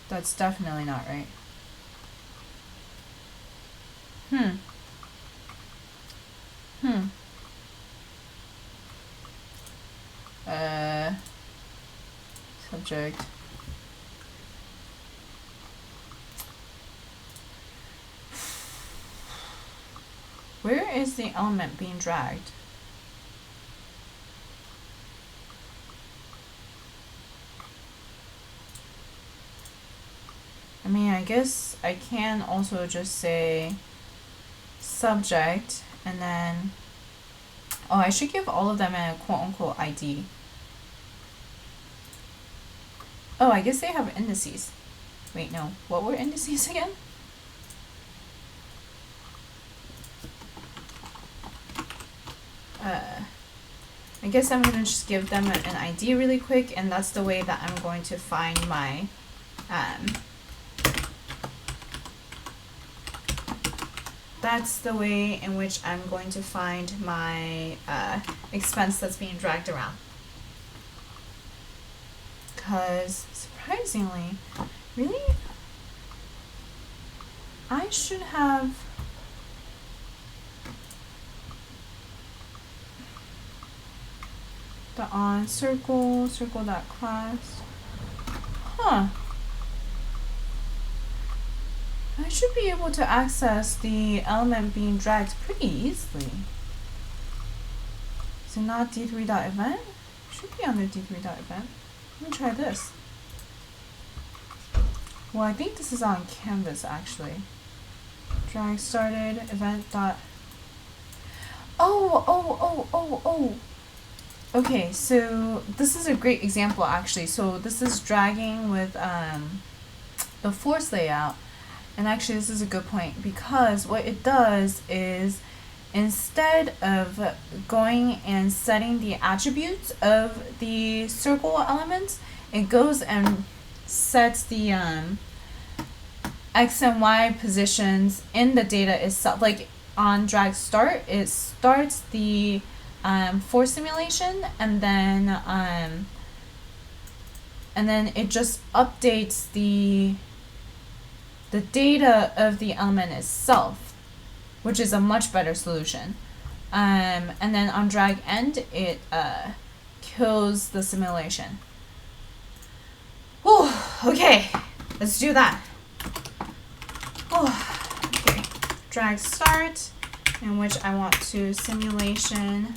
That's definitely not right. Subject. Where is the element being dragged? I mean, I guess I can also just say subject, and then, oh, I should give all of them a quote-unquote ID. Oh, I guess they have indices. Wait, no. What were indices again? I guess I'm gonna just give them an ID really quick, and that's the way that I'm going to find my that's the way in which I'm going to find my expense that's being dragged around. Because surprisingly, really, I should have the on circle dot class. Huh. I should be able to access the element being dragged pretty easily. Is it not D3.event? It should be under D3.event. Let me try this. Well, I think this is on Canvas actually. Drag started event dot. Oh. Okay, so this is a great example actually. So this is dragging with the force layout. And actually this is a good point, because what it does is instead of going and setting the attributes of the circle elements, it goes and sets the X and Y positions in the data itself. Like on drag start, it starts the force simulation, and then it just updates the data of the element itself, which is a much better solution. And then on drag end, it kills the simulation. Whew, okay, let's do that. Okay, drag start, in which I want to simulation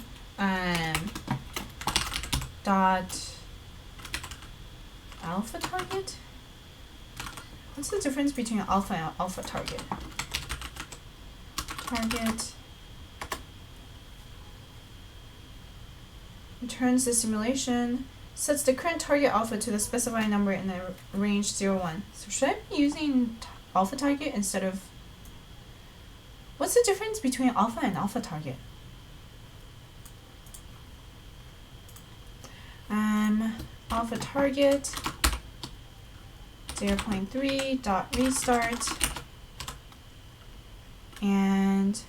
dot alpha target. What's the difference between alpha and alpha target? Target returns the simulation, sets the current target alpha to the specified number in the range 0, 1. So should I be using alpha target instead of... What's the difference between alpha and alpha target? Alpha target 0.3 dot restart, and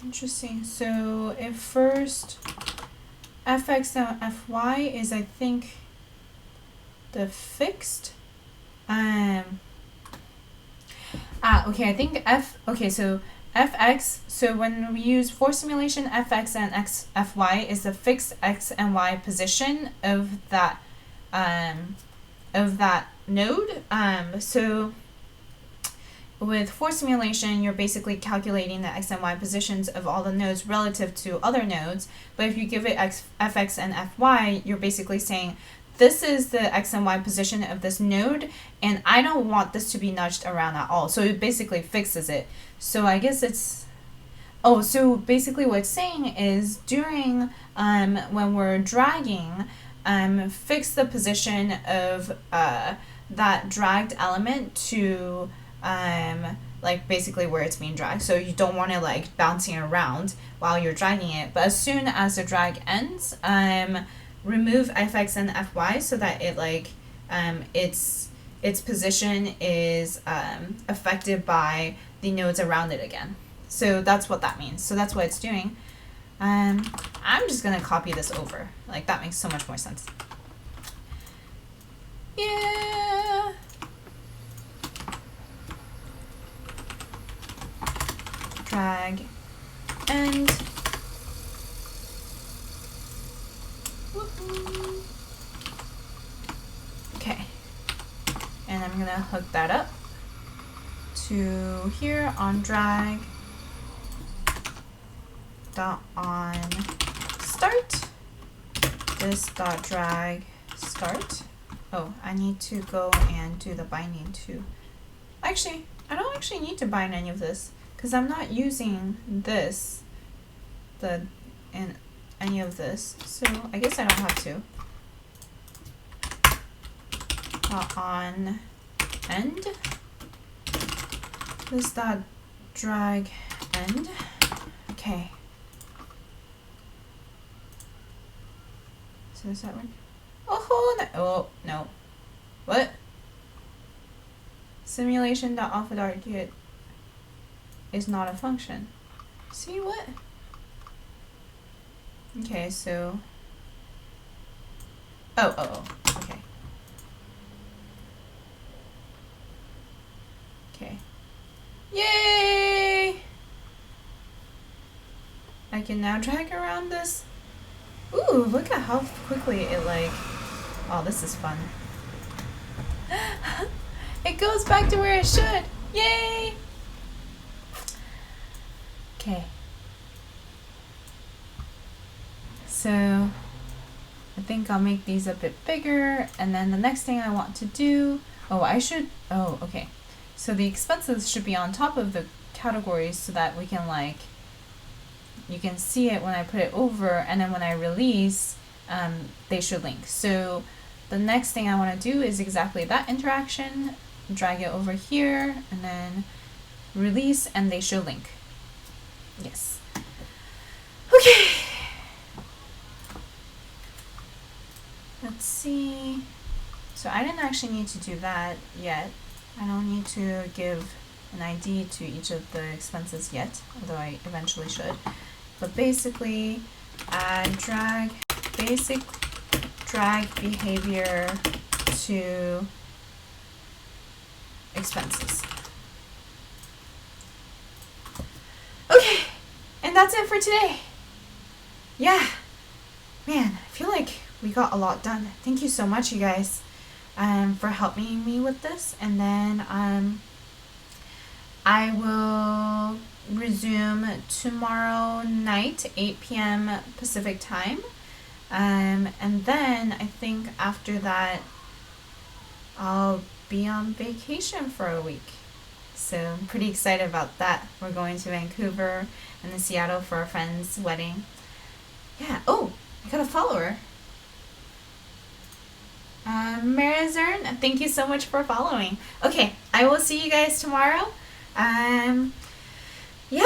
interesting. So if first fx and fy is, I think, the fixed. Okay, I think so fx, so when we use force simulation, fx and fy is the fixed x and y position of that node. So with force simulation, you're basically calculating the x and y positions of all the nodes relative to other nodes. But if you give it fx and fy, you're basically saying, this is the x and y position of this node, and I don't want this to be nudged around at all. So it basically fixes it. So I guess it's... Oh, so basically what it's saying is during, when we're dragging, fix the position of that dragged element to like basically where it's being dragged. So you don't want it like bouncing around while you're dragging it. But as soon as the drag ends, remove fx and fy so that it like its position is affected by the nodes around it again. So that's what that means. So that's what it's doing. I'm just gonna copy this over. Like, that makes so much more sense. Yeah. Drag end. Woohoo. Okay. And I'm gonna hook that up to here on drag dot on start. This dot drag start. Oh, I need to go and do the binding too. Actually, I don't actually need to bind any of this because I'm not using this, in any of this. So I guess I don't have to. On end. This dot drag end. Okay. Does that work? Oh, no. What? Simulation.alpha.get is not a function. See what? Okay, so... Oh, okay. Okay. Yay! I can now drag around this. Ooh, look at how quickly it like... Oh, this is fun. It goes back to where it should. Yay! Okay. So I think I'll make these a bit bigger, and then the next thing I want to do, okay. So the expenses should be on top of the categories so that we can like, you can see it when I put it over, and then when I release, they should link. So the next thing I want to do is exactly that interaction, drag it over here, and then release, and they should link. Yes. Okay. Let's see. So I didn't actually need to do that yet. I don't need to give an ID to each of the expenses yet, although I eventually should. But basically, drag basic drag behavior to expenses. Okay, and that's it for today. Yeah, man, I feel like we got a lot done. Thank you so much, you guys, for helping me with this. And then I will resume tomorrow night, 8 p.m. Pacific time. And then I think after that, I'll be on vacation for a week. So I'm pretty excited about that. We're going to Vancouver and then Seattle for our friend's wedding. Yeah. Oh, I got a follower. Marizern, thank you so much for following. Okay, I will see you guys tomorrow. Yeah.